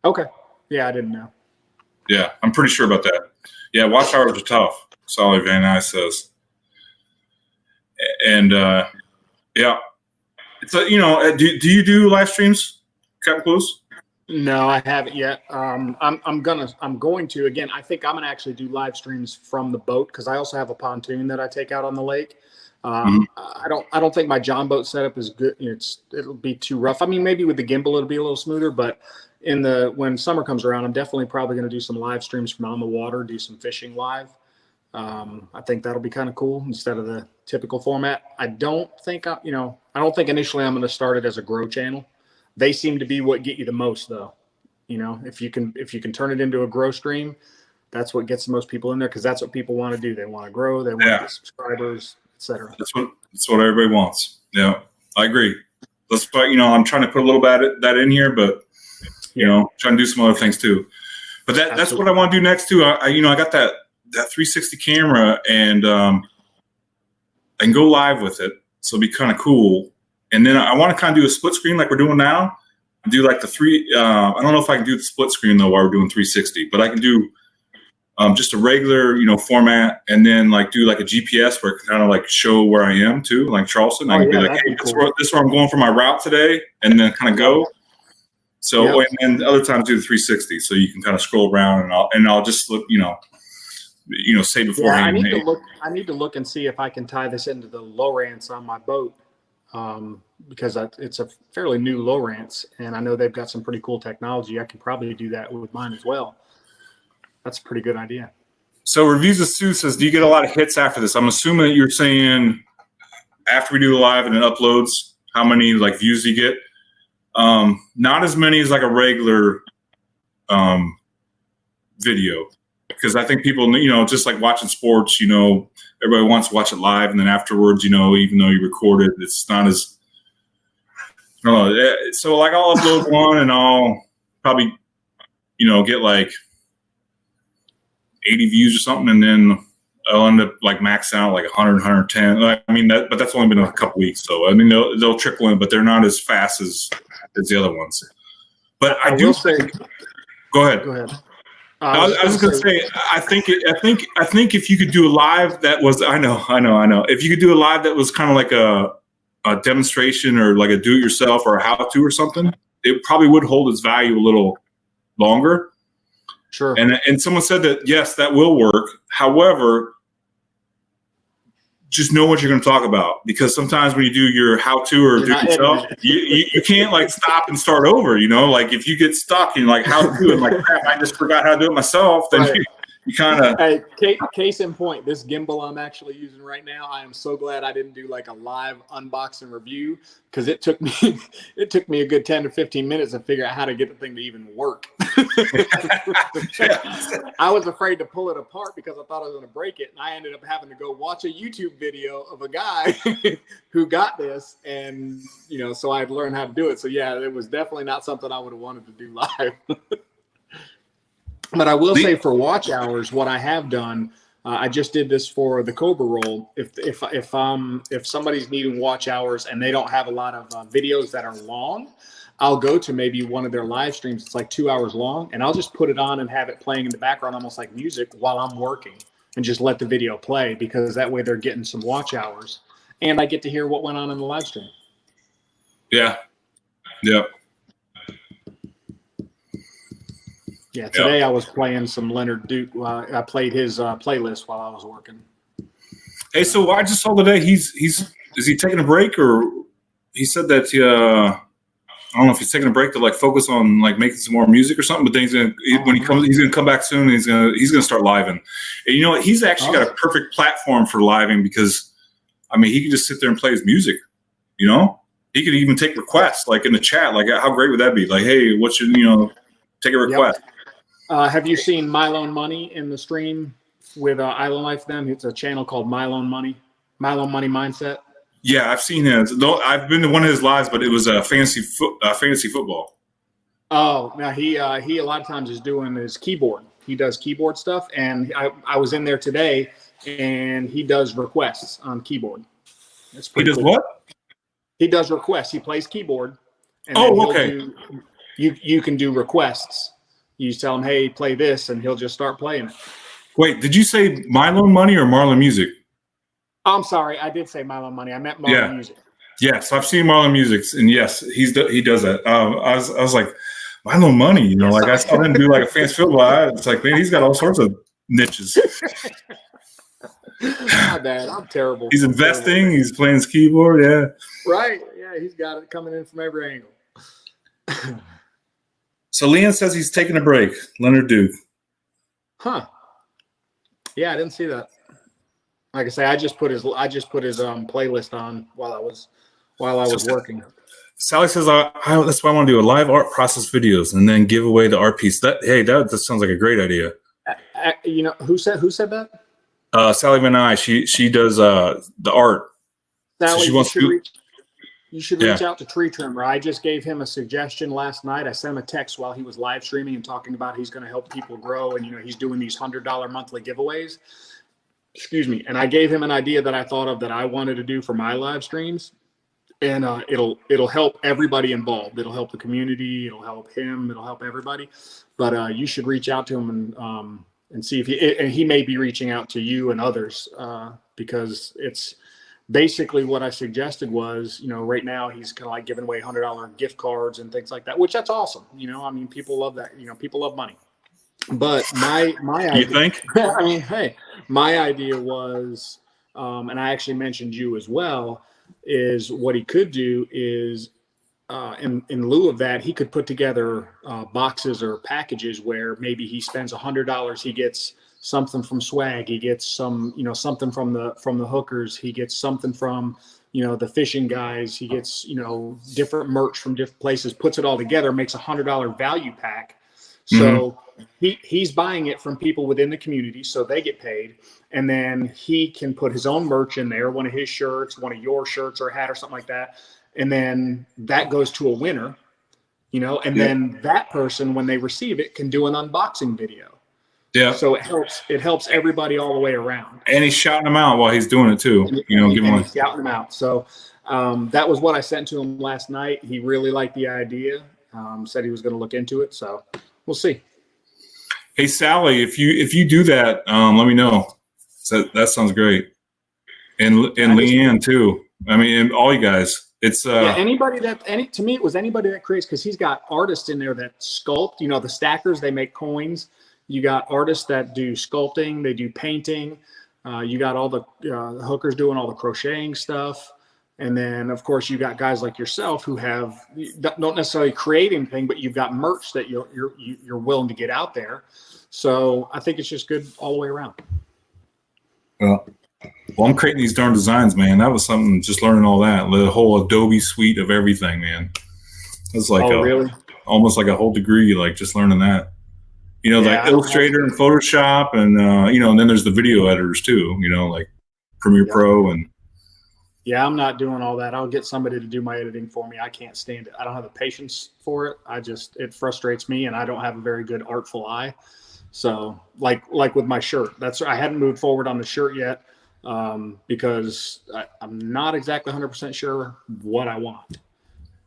Okay. Yeah, I didn't know. Yeah, I'm pretty sure about that. Yeah, watch hours are tough. Solly Van Nuys says. And yeah, it's do you do live streams, Captain Clues? No, I haven't yet. I'm going to. Again, I think I'm gonna actually do live streams from the boat because I also have a pontoon that I take out on the lake. I don't think my John boat setup is good. It'll be too rough. I mean, maybe with the gimbal it'll be a little smoother, but when summer comes around, I'm definitely probably going to do some live streams from on the water, do some fishing live. I think that'll be kind of cool instead of the typical format. I don't think initially I'm going to start it as a grow channel. They seem to be what get you the most though. If you can turn it into a grow stream, that's what gets the most people in there because that's what people want to do. They want to grow. They want to get subscribers, etc. That's what everybody wants. Yeah, I agree. That's why I'm trying to put a little bit of that in here, but trying to do some other things too. But that's what I want to do next too. I got that 360 camera and I can go live with it, so it'll be kind of cool. And then I want to kind of do a split screen like we're doing now. Do the three. I don't know if I can do the split screen though while we're doing 360, but I can do just a regular format, and then do a GPS where it can kind of show where I am too, like Charleston. I can be hey, this is where I'm going for my route today, and then kind of go. So and then other times do the 360, so you can kind of scroll around, and I'll just look, say beforehand. Yeah, I need to look and see if I can tie this into the Lowrance on my boat. Because it's a fairly new Lowrance, and I know they've got some pretty cool technology. I can probably do that with mine as well. That's a pretty good idea. So Reviews of Sue says, do you get a lot of hits after this? I'm assuming that you're saying after we do the live and it uploads, how many views do you get? Not as many as a regular video. Because I think people, just like watching sports, everybody wants to watch it live, and then afterwards, even though you record it, it's not as. I don't know. So I'll upload one, and I'll probably, get 80 views or something, and then I'll end up maxing out 100, 110. I mean, but that's only been a couple weeks, so I mean they'll trickle in, but they're not as fast as the other ones. But I do say, go ahead. Go ahead. I was going to say, I think if you could do a live that was, I know. If you could do a live that was kind of a demonstration or a do-it-yourself or a how-to or something, it probably would hold its value a little longer. Sure. And someone said that, yes, that will work. However, just know what you're going to talk about, because sometimes when you do your how-to or do-it-yourself, you can't stop and start over. If you get stuck in how to and crap, I just forgot how to do it myself, then You kind of. Hey, case in point, this gimbal I'm actually using right now, I am so glad I didn't do like a live unboxing review, because it took me a good 10 to 15 minutes to figure out how to get the thing to even work. I was afraid to pull it apart because I thought I was going to break it, and I ended up having to go watch a YouTube video of a guy who got this, and so I'd learned how to do it. So yeah, it was definitely not something I would have wanted to do live. But I will say, for watch hours, what I have done, I just did this for the Cobra roll. If somebody's needing watch hours and they don't have a lot of videos that are long, I'll go to maybe one of their live streams. It's like 2 hours long, and I'll just put it on and have it playing in the background, almost like music, while I'm working, and just let the video play, because that way they're getting some watch hours, and I get to hear what went on in the live stream. Yeah. Yep. Yeah, today I was playing some Leonard Duke. I played his playlist while I was working. Hey, so I just saw today is he taking a break, or he said that I don't know if he's taking a break to like focus on like making some more music or something. But then he's gonna come back soon, and he's gonna start living. And you know what? He's actually got a perfect platform for living, because I mean he can just sit there and play his music. You know, he could even take requests like in the chat. Like, how great would that be? Like, hey, what's your take a request. Yep. Have you seen Mylon Money in the stream with Island Life? Them, it's a channel called Mylon Money Mindset. Yeah, I've seen his. Though I've been to one of his lives, but it was fantasy football. Oh, now he a lot of times is doing his keyboard. He does keyboard stuff, and I was in there today, and he does requests on keyboard. It's pretty. He does cool. What? He does requests. He plays keyboard. And okay. You can do requests. You tell him, hey, play this, and he'll just start playing it. Wait, did you say Mylon Money or Marlon Music? I'm sorry, I did say Mylon Money. I meant Marlon Music. Yes, I've seen Marlon Music, and yes, he does that. I was like, Mylon Money, like I saw him do like a fancy football. It's like, man, he's got all sorts of niches. My bad, I'm terrible. He's investing. He's playing his keyboard. Yeah. Right. Yeah, he's got it coming in from every angle. So Leon says he's taking a break. Leonard Duke. Huh. Yeah, I didn't see that. Like I say, I just put his playlist on while I was working. Sally says, that's why I want to do a live art process videos and then give away the art piece. That sounds like a great idea. Who said that? Sally Van Eye. She does the art. Sally, so she wants to. You should reach out to Tree Trimmer. I just gave him a suggestion last night. I sent him a text while he was live streaming and talking about he's going to help people grow, and he's doing these $100 monthly giveaways. Excuse me. And I gave him an idea that I thought of that I wanted to do for my live streams, and it'll help everybody involved. It'll help the community. It'll help him. It'll help everybody. But you should reach out to him and see if he may be reaching out to you and others because it's. Basically, what I suggested was, right now he's kind of like giving away $100 gift cards and things like that, which that's awesome. I mean, people love that. People love money. But my idea, you think? I mean, hey, my idea was, and I actually mentioned you as well, is what he could do is, in lieu of that, he could put together boxes or packages where maybe he spends $100, he gets something from swag, he gets some, something from the hookers, he gets something from, the fishing guys, he gets, different merch from different places, puts it all together, makes $100 value pack. So he's buying it from people within the community, so they get paid, and then he can put his own merch in there, one of his shirts, one of your shirts or a hat or something like that, and then that goes to a winner, and then that person, when they receive it, can do an unboxing video. Yeah. So it helps everybody all the way around. And he's shouting them out while he's doing it too. He's shouting them out. So that was what I sent to him last night. He really liked the idea. Said he was going to look into it. So we'll see. Hey Sally, if you do that, let me know. So that sounds great. And Leanne too. I mean, and all you guys. It's to me it was anybody that creates, because he's got artists in there that sculpt. The stackers, they make coins. You got artists that do sculpting, they do painting. You got all the hookers doing all the crocheting stuff. And then, of course, you got guys like yourself who don't necessarily create anything, but you've got merch that you're willing to get out there. So I think it's just good all the way around. Well, I'm creating these darn designs, man. That was something, just learning all that, the whole Adobe suite of everything, man. It's like really? Almost like a whole degree, like just learning that. Like Illustrator and Photoshop, and and then there's the video editors too. Like Premiere Pro and. Yeah, I'm not doing all that. I'll get somebody to do my editing for me. I can't stand it. I don't have the patience for it. It frustrates me, and I don't have a very good artful eye. So like with my shirt, I hadn't moved forward on the shirt yet because I'm not exactly 100% sure what I want.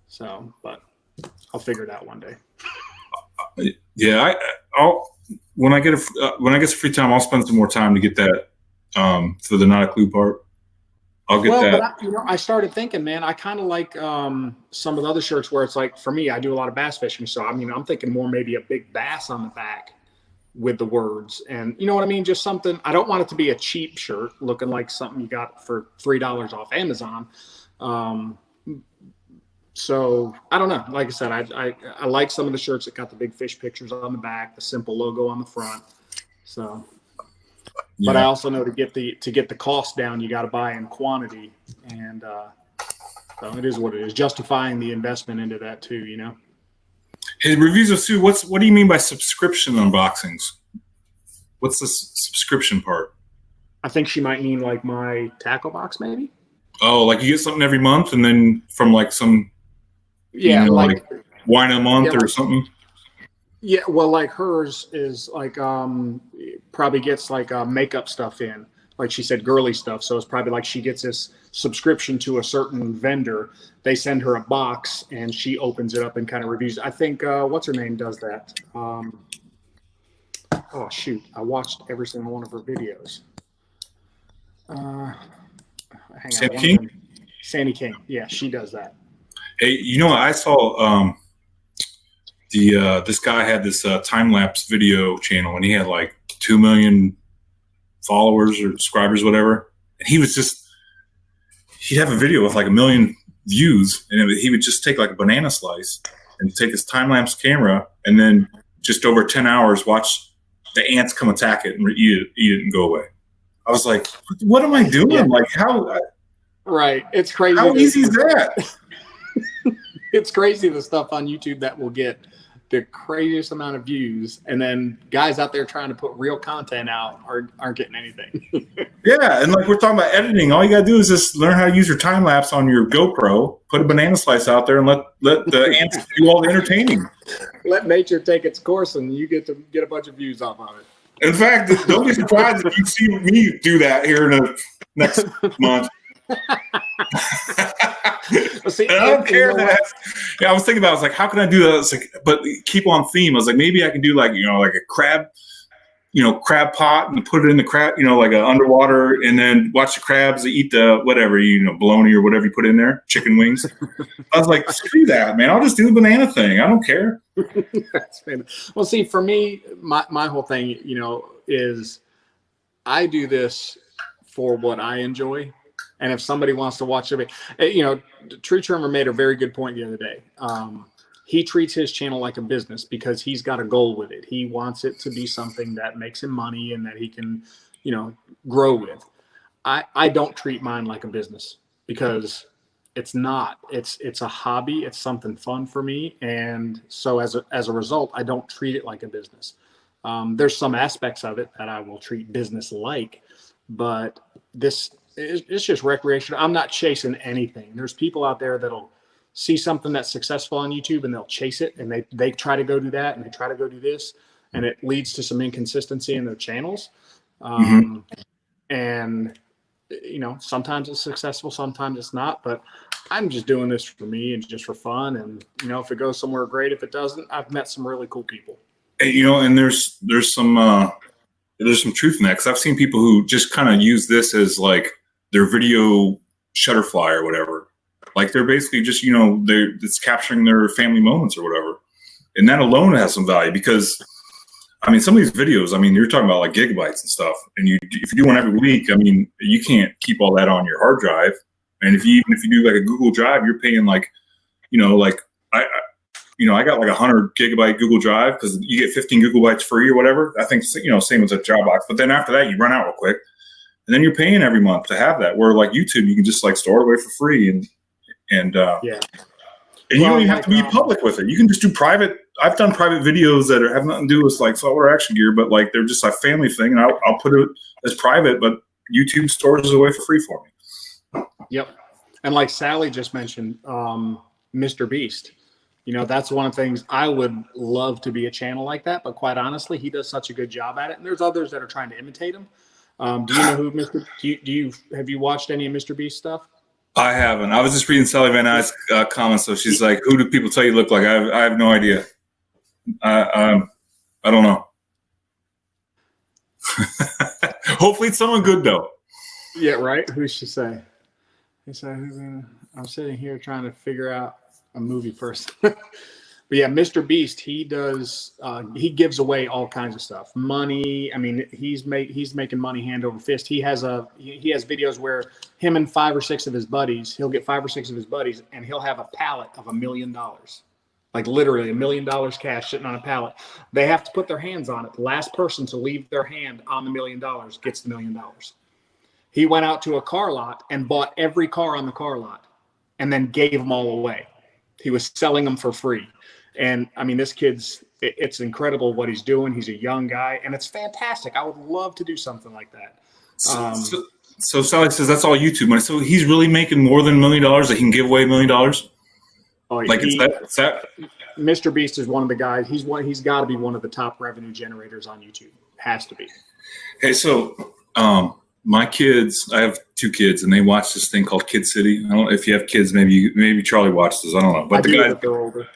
So, but I'll figure it out one day. Yeah, when I get some free time, I'll spend some more time to get that for the not a clue part. I'll get that. But I started thinking, man, I kind of like some of the other shirts where it's like, for me, I do a lot of bass fishing. So, I'm thinking more maybe a big bass on the back with the words. And you know what I mean? Just something, I don't want it to be a cheap shirt looking like something you got for $3 off Amazon. So I don't know. Like I said, I like some of the shirts that got the big fish pictures on the back, the simple logo on the front. So. But I also know to get the cost down, you got to buy in quantity, and so it is what it is. Justifying the investment into that too, Hey, Reviews of Sue, what do you mean by subscription unboxings? What's the subscription part? I think she might mean like my tackle box, maybe. Oh, like you get something every month, and then from like some, like wine a month or something. Yeah, well, like hers is like probably gets like makeup stuff in, like she said, girly stuff. So it's probably like she gets this subscription to a certain vendor. They send her a box and she opens it up and kind of reviews. I think what's her name does that. Oh shoot, I watched every single one of her videos. Sandy King? Sandy King. Yeah, she does that. Hey, I saw this guy had this time-lapse video channel, and he had like 2 million followers or subscribers, whatever. And he'd have a video with like 1 million views, and he would just take like a banana slice and take his time-lapse camera, and then just over 10 hours watch the ants come attack it and eat it and go away. I was like, what am I doing? Yeah. Like how? Right. It's crazy. How easy is that? It's crazy, the stuff on YouTube that will get the craziest amount of views, and then guys out there trying to put real content out aren't getting anything. Yeah, and like we're talking about editing, all you gotta do is just learn how to use your time lapse on your GoPro, put a banana slice out there, and let the ants do all the entertaining. Let nature take its course, and you get to get a bunch of views off of it. In fact, don't be surprised if you see me do that here in the next month. See, I don't care that. Yeah, I was thinking about. I was like, how can I do that? It's like, but keep on theme. I was like, maybe I can do like like a crab, crab pot and put it in the crab, like a underwater, and then watch the crabs eat the whatever bologna or whatever you put in there, chicken wings. I was like, screw that, man. I'll just do the banana thing. I don't care. Well, see, for me, my whole thing, is I do this for what I enjoy. And if somebody wants to watch it, Tree Trimmer made a very good point the other day. He treats his channel like a business because he's got a goal with it. He wants it to be something that makes him money and that he can, grow with. I don't treat mine like a business because it's not. It's a hobby. It's something fun for me. And so as a result, I don't treat it like a business. There's some aspects of it that I will treat business-like, but it's just recreational. I'm not chasing anything. There's people out there that'll see something that's successful on YouTube and they'll chase it, and they try to go do that and they try to go do this, and it leads to some inconsistency in their channels. And sometimes it's successful, sometimes it's not, but I'm just doing this for me and just for fun. And if it goes somewhere, great. If it doesn't, I've met some really cool people. And there's some truth in that, because I've seen people who just kind of use this as like their video shutterfly or whatever. Like they're basically just, it's capturing their family moments or whatever. And that alone has some value because, some of these videos, you're talking about like gigabytes and stuff. And if you do one every week, you can't keep all that on your hard drive. And if you do like a Google Drive, you're paying like, like I got like 100 gigabyte Google Drive because you get 15 gigabytes free or whatever. I think, same as a Dropbox. But then after that, you run out real quick. And then you're paying every month to have that. Where like YouTube, you can just like store it away for free. And yeah. And you don't even have to be public with it. You can just do private. I've done private videos that have nothing to do with like saltwater action gear, but like they're just a family thing. And I'll put it as private, but YouTube stores it away for free for me. Yep. And like Sally just mentioned, Mr. Beast, that's one of the things I would love to be a channel like that. But quite honestly, he does such a good job at it. And there's others that are trying to imitate him. Do you know who have you watched any of Mr. Beast stuff? I haven't. I was just reading Sally Van Nuys comments. So she's like, who do people tell you look like? I have no idea. I don't know. Hopefully it's someone good though. Yeah, right. Who's she say? He said, I'm sitting here trying to figure out a movie person. But yeah, Mr. Beast, he does. He gives away all kinds of stuff, money. I mean, he's making money hand over fist. He has videos where him and 5 or 6 of his buddies, he'll get 5 or 6 of his buddies, and he'll have a pallet of $1 million, like literally $1 million cash sitting on a pallet. They have to put their hands on it. The last person to leave their hand on the $1 million gets the $1 million. He went out to a car lot and bought every car on the car lot, and then gave them all away. He was selling them for free. And I mean, this kid's, it's incredible what he's doing. He's a young guy, and it's fantastic. I would love to do something like that. So Sally says that's all YouTube money. So he's really making more than $1 million that he can give away $1 million? Oh, like it's that? Mr. Beast is one of the guys. He's got to be one of the top revenue generators on YouTube. Has to be. Hey, so my kids, I have 2 kids, and they watch this thing called Kid City. I don't know if you have kids, maybe Charlie watches this. I don't know. But they're older.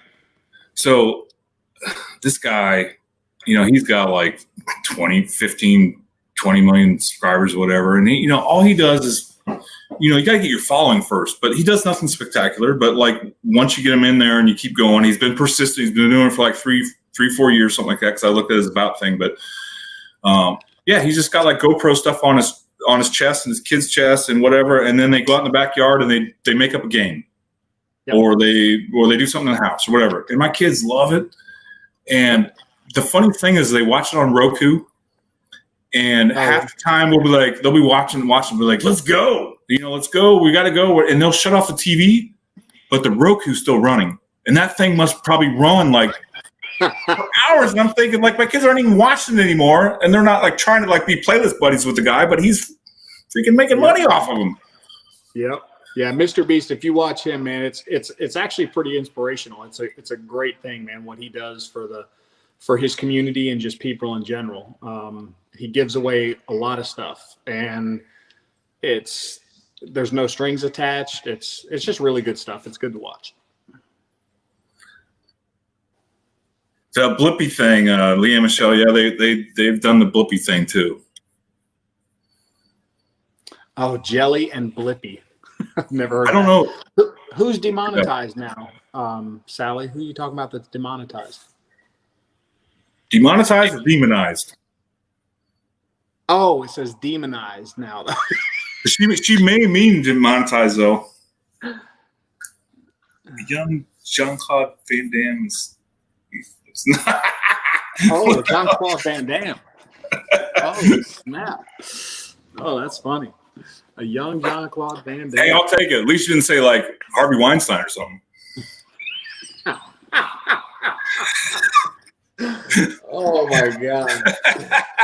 So this guy, he's got like 20 million subscribers or whatever. And he, all he does is, you got to get your following first, but he does nothing spectacular. But like once you get him in there and you keep going, he's been persistent. He's been doing it for like 4 years, something like that. Cause I looked at his about thing, but he's just got like GoPro stuff on his chest and his kid's chest and whatever. And then they go out in the backyard and they make up a game. Yep. Or they do something in the house or whatever. And my kids love it. And the funny thing is they watch it on Roku, and half the time they'll be watching, be like, let's go. Let's go. We got to go. And they'll shut off the TV, but the Roku's still running. And that thing must probably run like for hours. And I'm thinking like my kids aren't even watching it anymore. And they're not like trying to like be playlist buddies with the guy, but he's freaking making money off of him. Yep. Yeah, Mr. Beast, if you watch him, man, it's actually pretty inspirational. It's a great thing, man, what he does for his community and just people in general. He gives away a lot of stuff, and there's no strings attached. It's just really good stuff. It's good to watch. The Blippy thing, Leah and Michelle, yeah, they've done the Blippy thing too. Oh, Jelly and Blippy. I've never heard. I don't know who's demonetized now. Sally, who are you talking about that's demonetized? Demonetized or demonized? Oh, it says demonized now. she may mean demonetized though. Young Jean-Claude Van Damme is not. Oh, Jean-Claude Van Damme. Oh, snap. Oh, that's funny. A young Jean-Claude Van Damme. Hey, I'll take it. At least you didn't say like Harvey Weinstein or something. Oh my God.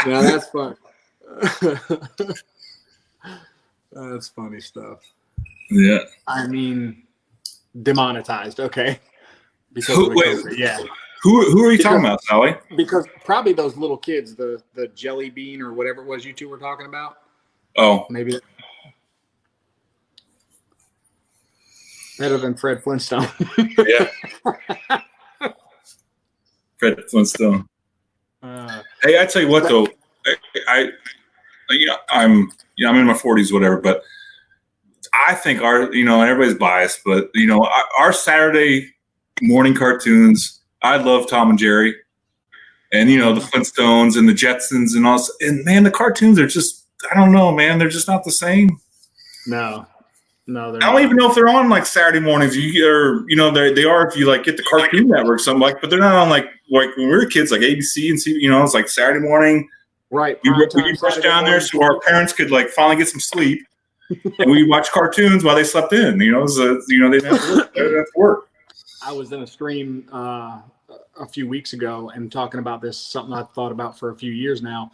Now that's fun. That's funny stuff. Yeah. I mean, demonetized. Okay. Because Who are you talking about, Sally? Because probably those little kids, the jelly bean or whatever it was you two were talking about. Oh, maybe better than Fred Flintstone. Yeah. Fred Flintstone. Hey, I tell you what though, I'm in my 40s, whatever, but I think our, and everybody's biased, but our Saturday morning cartoons, I love Tom and Jerry, and the Flintstones and the Jetsons and all. And man, the cartoons are just, I don't know, man, they're just not the same. No. No, they're I don't not. even know if they're on like Saturday mornings. They are if you like get the Cartoon Network, something like. But they're not on like when we were kids, like ABC and C. It's like Saturday morning. Right. We Primetime rush Saturday down there morning. so our parents could like finally get some sleep, and we watch cartoons while they slept in. They didn't have to work. I was in a stream a few weeks ago and talking about this, something I've thought about for a few years now.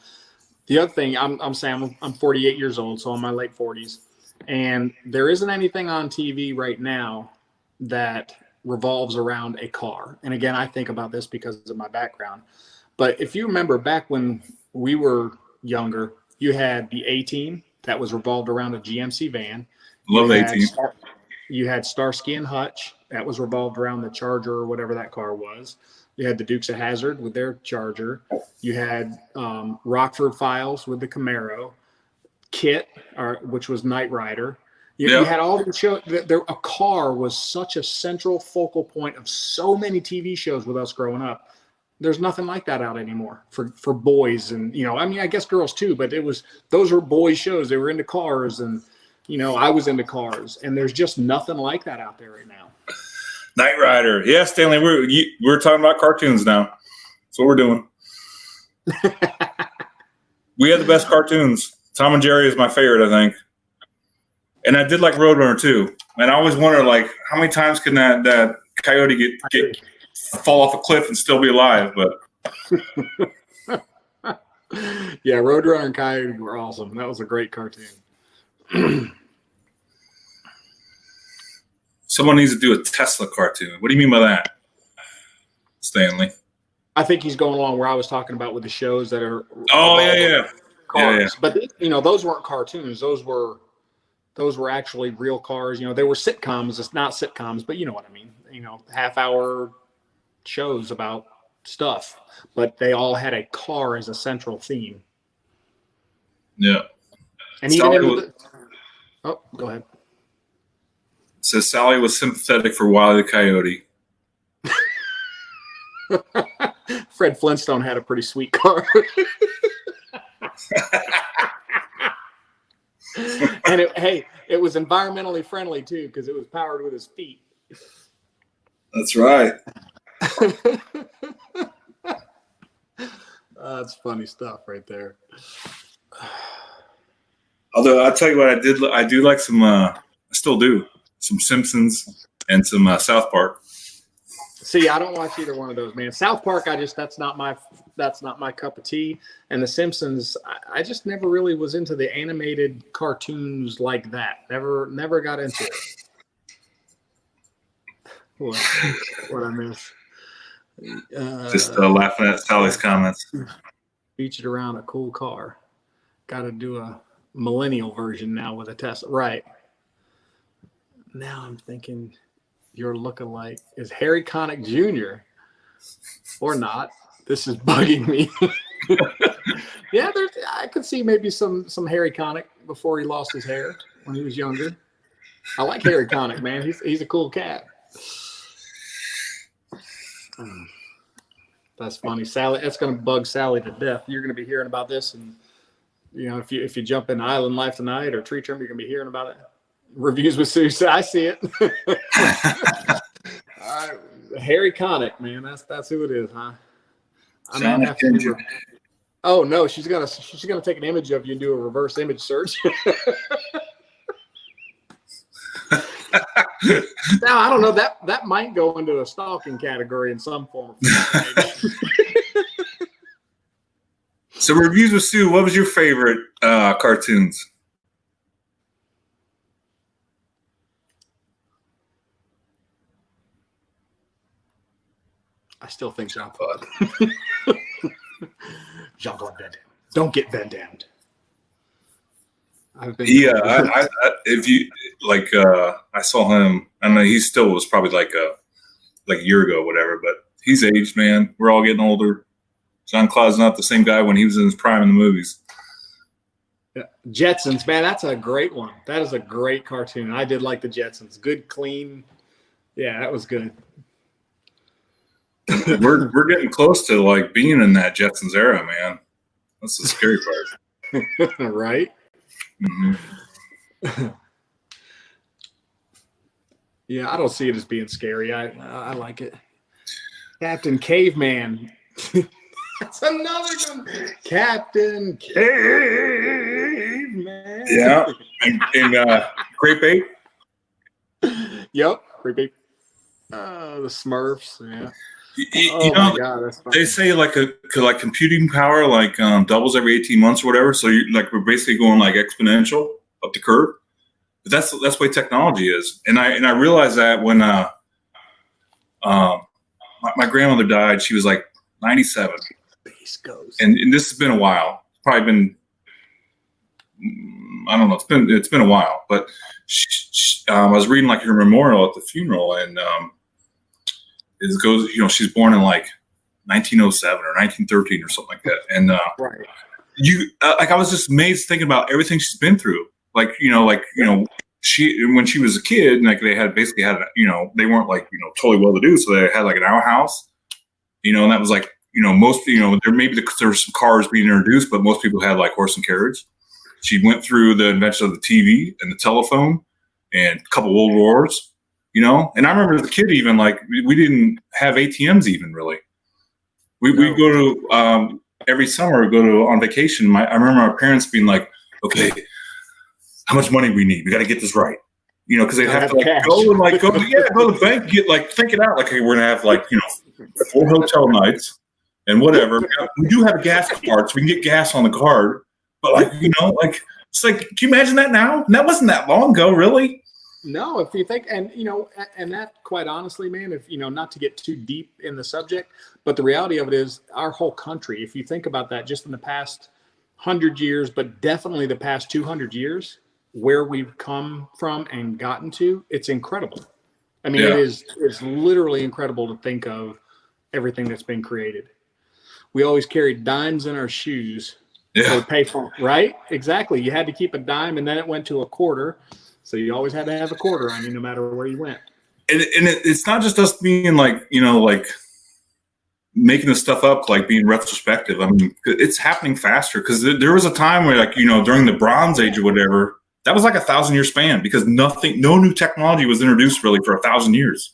The other thing, I'm saying I'm 48 years old, so I'm in my late 40s, and there isn't anything on TV right now that revolves around a car. And again, I think about this because of my background. But if you remember back when we were younger, you had the A-Team that was revolved around a GMC van. Love A-Team. You had Starsky and Hutch that was revolved around the Charger or whatever that car was. You had the Dukes of Hazzard with their Charger. You had Rockford Files with the Camaro. Kit, which was Knight Rider. You had all these shows. A car was such a central focal point of so many TV shows with us growing up. There's nothing like that out anymore for boys. And, I guess girls too, but those were boys shows. They were into cars and, I was into cars, and there's just nothing like that out there right now. Knight Rider. Yeah, Stanley, we're talking about cartoons now. That's what we're doing. We had the best cartoons. Tom and Jerry is my favorite, I think. And I did like Roadrunner too. And I always wonder, like, how many times can that coyote fall off a cliff and still be alive? But yeah, Roadrunner and Coyote were awesome. That was a great cartoon. Someone needs to do a Tesla cartoon. What do you mean by that, Stanley? I think he's going along where I was talking about with the shows that are. Oh yeah. Cars. Yeah. But those weren't cartoons. Those were actually real cars. They were sitcoms. It's not sitcoms, but you know what I mean. Half-hour shows about stuff, but they all had a car as a central theme. Yeah. And even go ahead. Says Sally was sympathetic for Wile E. Coyote. Fred Flintstone had a pretty sweet car. And it was environmentally friendly too, because it was powered with his feet. That's right. That's funny stuff right there. Although I'll tell you what, I do like some. I still do some Simpsons and some South Park. See, I don't watch either one of those, man. South Park, that's not my cup of tea. And The Simpsons, I just never really was into the animated cartoons like that. Never got into it. What I miss? Just laughing at Sally's comments. Featured around a cool car. Got to do a millennial version now with a Tesla. Right. Now I'm thinking your lookalike is Harry Connick Jr. or not. This is bugging me. Yeah, I could see maybe some Harry Connick before he lost his hair when he was younger. I like Harry Connick, man. He's a cool cat. That's funny. Sally, that's going to bug Sally to death. You're going to be hearing about this, and if you jump in Island Life Tonight or Tree Trim, you're going to be hearing about it. Reviews with Sue. I see it. All right, Harry Connick, man. That's who it is, huh? I'm gonna have to oh no, she's gonna take an image of you and do a reverse image search. Now I don't know, that might go into a stalking category in some form. So Reviews with Sue, what was your favorite cartoons? I still think Jean-Claude. Jean-Claude Van Damme. Don't get Van Dammed. If you like, I saw him. I know he still was probably like a year ago, whatever. But he's aged, man. We're all getting older. Jean-Claude's not the same guy when he was in his prime in the movies. Yeah. Jetsons, man, that's a great one. That is a great cartoon. I did like the Jetsons. Good, clean. Yeah, that was good. We're getting close to like being in that Jetsons era, man. That's the scary part. Right? Mm-hmm. Yeah, I don't see it as being scary. I like it. Captain Caveman. That's another one. Captain Caveman. Yeah. And Grape Ape. Yep. Creepy. The Smurfs. Yeah. You Oh know, my God, that's they funny. say like computing power doubles every 18 months or whatever. So we're basically going like exponential up the curve. But that's the way technology is. And I realized that when my grandmother died, she was like 97. Space Ghost. And this has been a while. It's probably been, I don't know. It's been a while. But I was reading like her memorial at the funeral, and it goes. She's born in like 1907 or 1913 or something like that. And Right. I was just amazed thinking about everything she's been through. She when she was a kid, like they basically had they weren't like totally well to do, so they had like an outhouse, and that was like most there were some cars being introduced, but most people had like horse and carriage. She went through the invention of the TV and the telephone and a couple World Wars, and I remember as a kid even like we didn't have ATMs even really. We go to every summer on vacation. I remember our parents being like, okay, how much money we need? We got to get this right. Because they'd have to go to the bank, get think it out. Like, hey, we're gonna have 4 hotel nights and whatever. We do have a gas card, so we can get gas on the card. But it's like, can you imagine that now? And that wasn't that long ago, really. No, if you think, and that quite honestly, man, if not to get too deep in the subject, but the reality of it is our whole country, if you think about that just in the past 100 years, but definitely the past 200 years, where we've come from and gotten to, it's incredible. I mean, it's literally incredible to think of everything that's been created. We always carried dimes in our shoes to pay for, right? Exactly. You had to keep a dime, and then it went to a quarter. So you always had to have a quarter on you no matter where you went. And it's not just us being making this stuff up, being retrospective. I mean, it's happening faster because there was a time where during the Bronze Age or whatever, that was like a 1,000-year span because no new technology was introduced really for 1,000 years.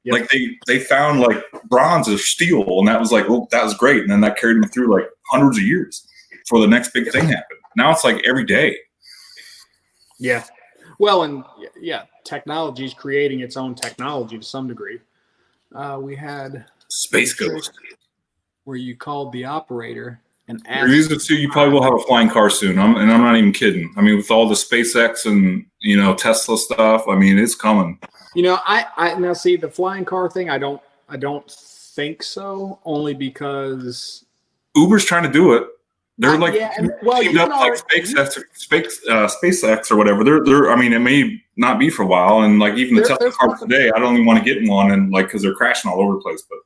Yep. Like they found bronze or steel, and that was that was great. And then that carried them through hundreds of years before the next big thing happened. Now it's every day. Yeah. Well, and technology is creating its own technology to some degree. We had Space Ghost, where you called the operator and asked. These are two. You probably will have a flying car soon. I'm not even kidding. I mean, with all the SpaceX and Tesla stuff, I mean, it's coming. I now see the flying car thing. I don't think so. Only because Uber's trying to do it. They're teamed up SpaceX or whatever. They're. I mean, it may not be for a while, and even the Tesla cars today, I don't even want to get in one, and because they're crashing all over the place. But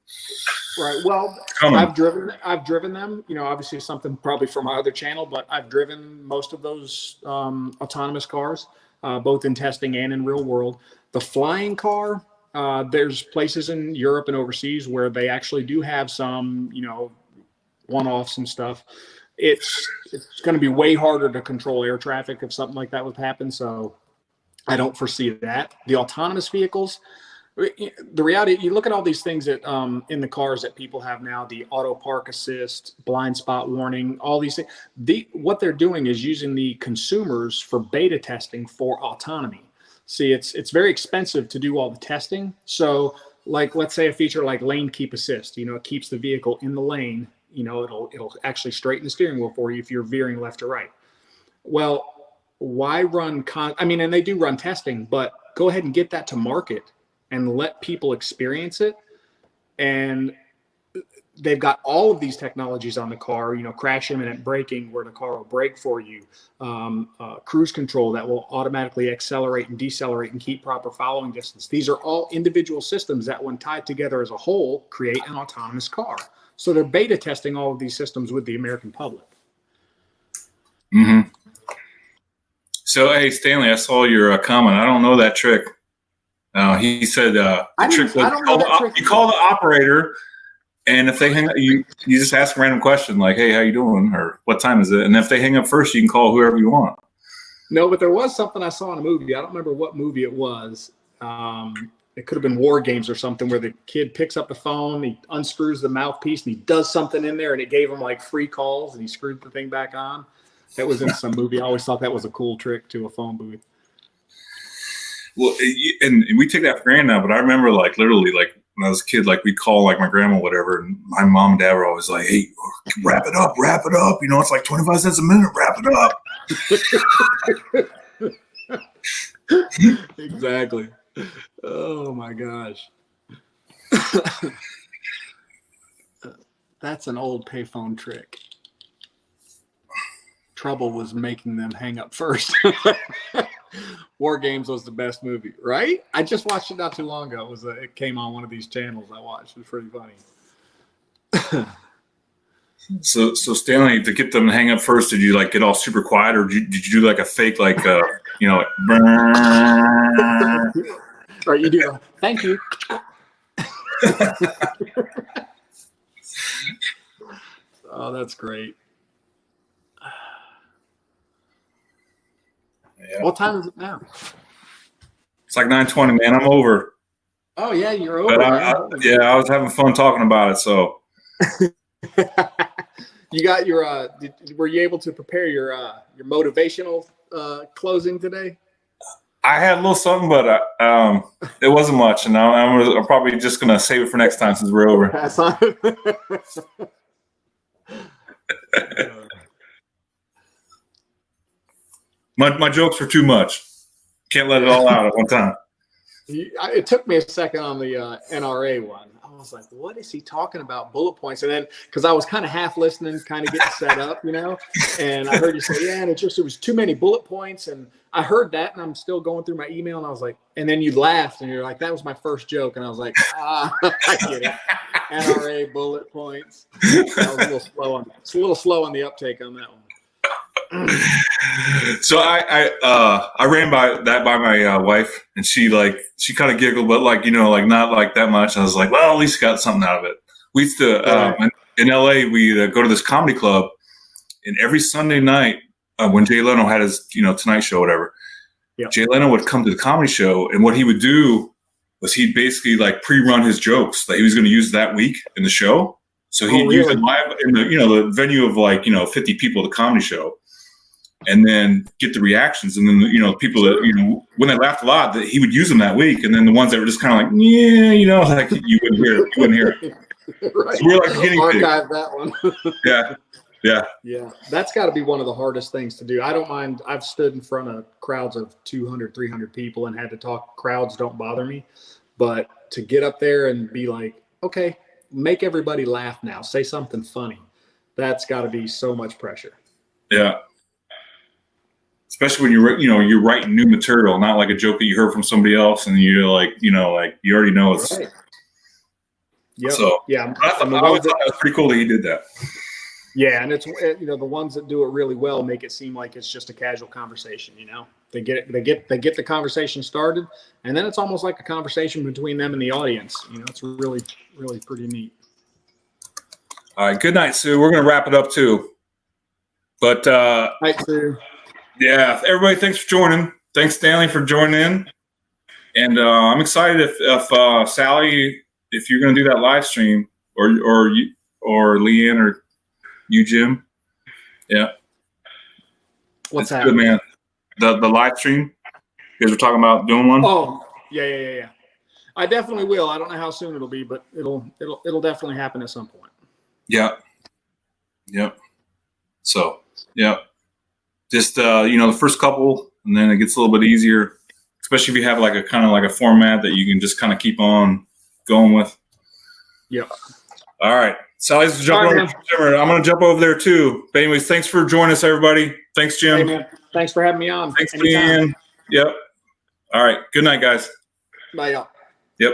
right. Well, I've driven them. Obviously something probably from my other channel, but I've driven most of those autonomous cars, both in testing and in real world. The flying car, there's places in Europe and overseas where they actually do have some, one-offs and stuff. It's going to be way harder to control air traffic if something like that would happen. So I don't foresee that. The autonomous vehicles, the reality, you look at all these things that in the cars that people have now, the auto park assist, blind spot warning, all these things. What they're doing is using the consumers for beta testing for autonomy. See, it's very expensive to do all the testing. So let's say a feature like lane keep assist, it keeps the vehicle in the lane. It'll actually straighten the steering wheel for you if you're veering left or right. Well, why run and they do run testing, but go ahead and get that to market and let people experience it. And they've got all of these technologies on the car, crash imminent braking where the car will brake for you, cruise control that will automatically accelerate and decelerate and keep proper following distance. These are all individual systems that when tied together as a whole create an autonomous car. So they're beta testing all of these systems with the American public. Mm-hmm. So, hey, Stanley, I saw your comment. I don't know that trick. He said the trick was you call the operator, and if they hang up, you just ask a random question like, hey, how you doing? Or what time is it? And if they hang up first, you can call whoever you want. No, but there was something I saw in a movie. I don't remember what movie it was. It could have been War Games or something where the kid picks up the phone, he unscrews the mouthpiece, and he does something in there, and it gave him like free calls, and he screwed the thing back on. That was in some movie. I always thought that was a cool trick to a phone booth. Well, and we take that for granted now, but I remember like literally like when I was a kid, like we'd call like my grandma, whatever, and my mom and dad were always like, "Hey, wrap it up. You know, it's like 25 cents a minute. Wrap it up." Exactly. Oh my gosh. That's an old payphone trick. Trouble was making them hang up first. War Games was the best movie, right? I just watched it not too long ago. It came on one of these channels I watched. It was pretty funny. So Stanley, to get them to hang up first, did you like get all super quiet, or did you do like a fake like you know, like, or you do thank you. Oh, that's great. Yeah. What time is it now? It's like 9:20, man. I'm over. Oh yeah, you're over. But I was having fun talking about it. So you got your were you able to prepare your motivational closing today? I had a little something, but it wasn't much, and I'm probably just gonna save it for next time since we're over. Pass on. My jokes were too much. Can't let it all out at one time. It took me a second on the NRA one. I was like, what is he talking about? Bullet points. And then, because I was kind of half listening, kind of getting set up, you know, and I heard you say, yeah, and it was too many bullet points. And I heard that, and I'm still going through my email, and I was like, and then you laughed, and you're like, that was my first joke. And I was like, I get it. NRA bullet points. I was a little slow on the uptake on that one. So I ran by my wife, and she kind of giggled, but like, you know, like not like that much. I was like, well, at least got something out of it. We used to in LA, we go to this comedy club, and every Sunday night when Jay Leno had his, you know, Tonight Show, or whatever, yep. Jay Leno would come to the comedy show, and what he would do was he'd basically like pre-run his jokes that he was going to use that week in the show. So he'd use it live in the, you know, the venue of like, you know, 50 people at the comedy show. And then get the reactions, and then you know people that, you know, when they laughed a lot, that he would use them that week, and then the ones that were just kind of like, yeah, you know, like you wouldn't hear it. Right. So we're like guinea pigs. Archive that one. Yeah. That's got to be one of the hardest things to do. I don't mind. I've stood in front of crowds of 200, 300 people and had to talk. Crowds don't bother me, but to get up there and be like, okay, make everybody laugh now, say something funny. That's got to be so much pressure. Yeah. Especially when you're writing new material, not like a joke that you heard from somebody else, and you're like, you know, like you already know it's. Right. Yep. So yeah, I thought that was pretty cool that he did that. Yeah, and it's, you know, the ones that do it really well make it seem like it's just a casual conversation. You know, they get the conversation started, and then it's almost like a conversation between them and the audience. You know, it's really, really pretty neat. All right, good night, Sue. We're gonna wrap it up too. But night, Sue. Yeah, everybody, thanks for joining. Thanks, Stanley, for joining in. And I'm excited if Sally, if you're going to do that live stream, or Leanne, or you, Jim. Yeah. What's that? Good, man. The live stream. You guys were talking about doing one? Oh, yeah. I definitely will. I don't know how soon it'll be, but it'll definitely happen at some point. Yeah. Yep. So, yeah. Just, you know, the first couple, and then it gets a little bit easier, especially if you have like a kind of like a format that you can just kind of keep on going with. Yeah. All right. Sally's jumping over. I'm going to jump over there too. But anyways, thanks for joining us, everybody. Thanks, Jim. Hey, man. Thanks for having me on. Thanks, Leanne. Yep. All right. Good night, guys. Bye, y'all. Yep.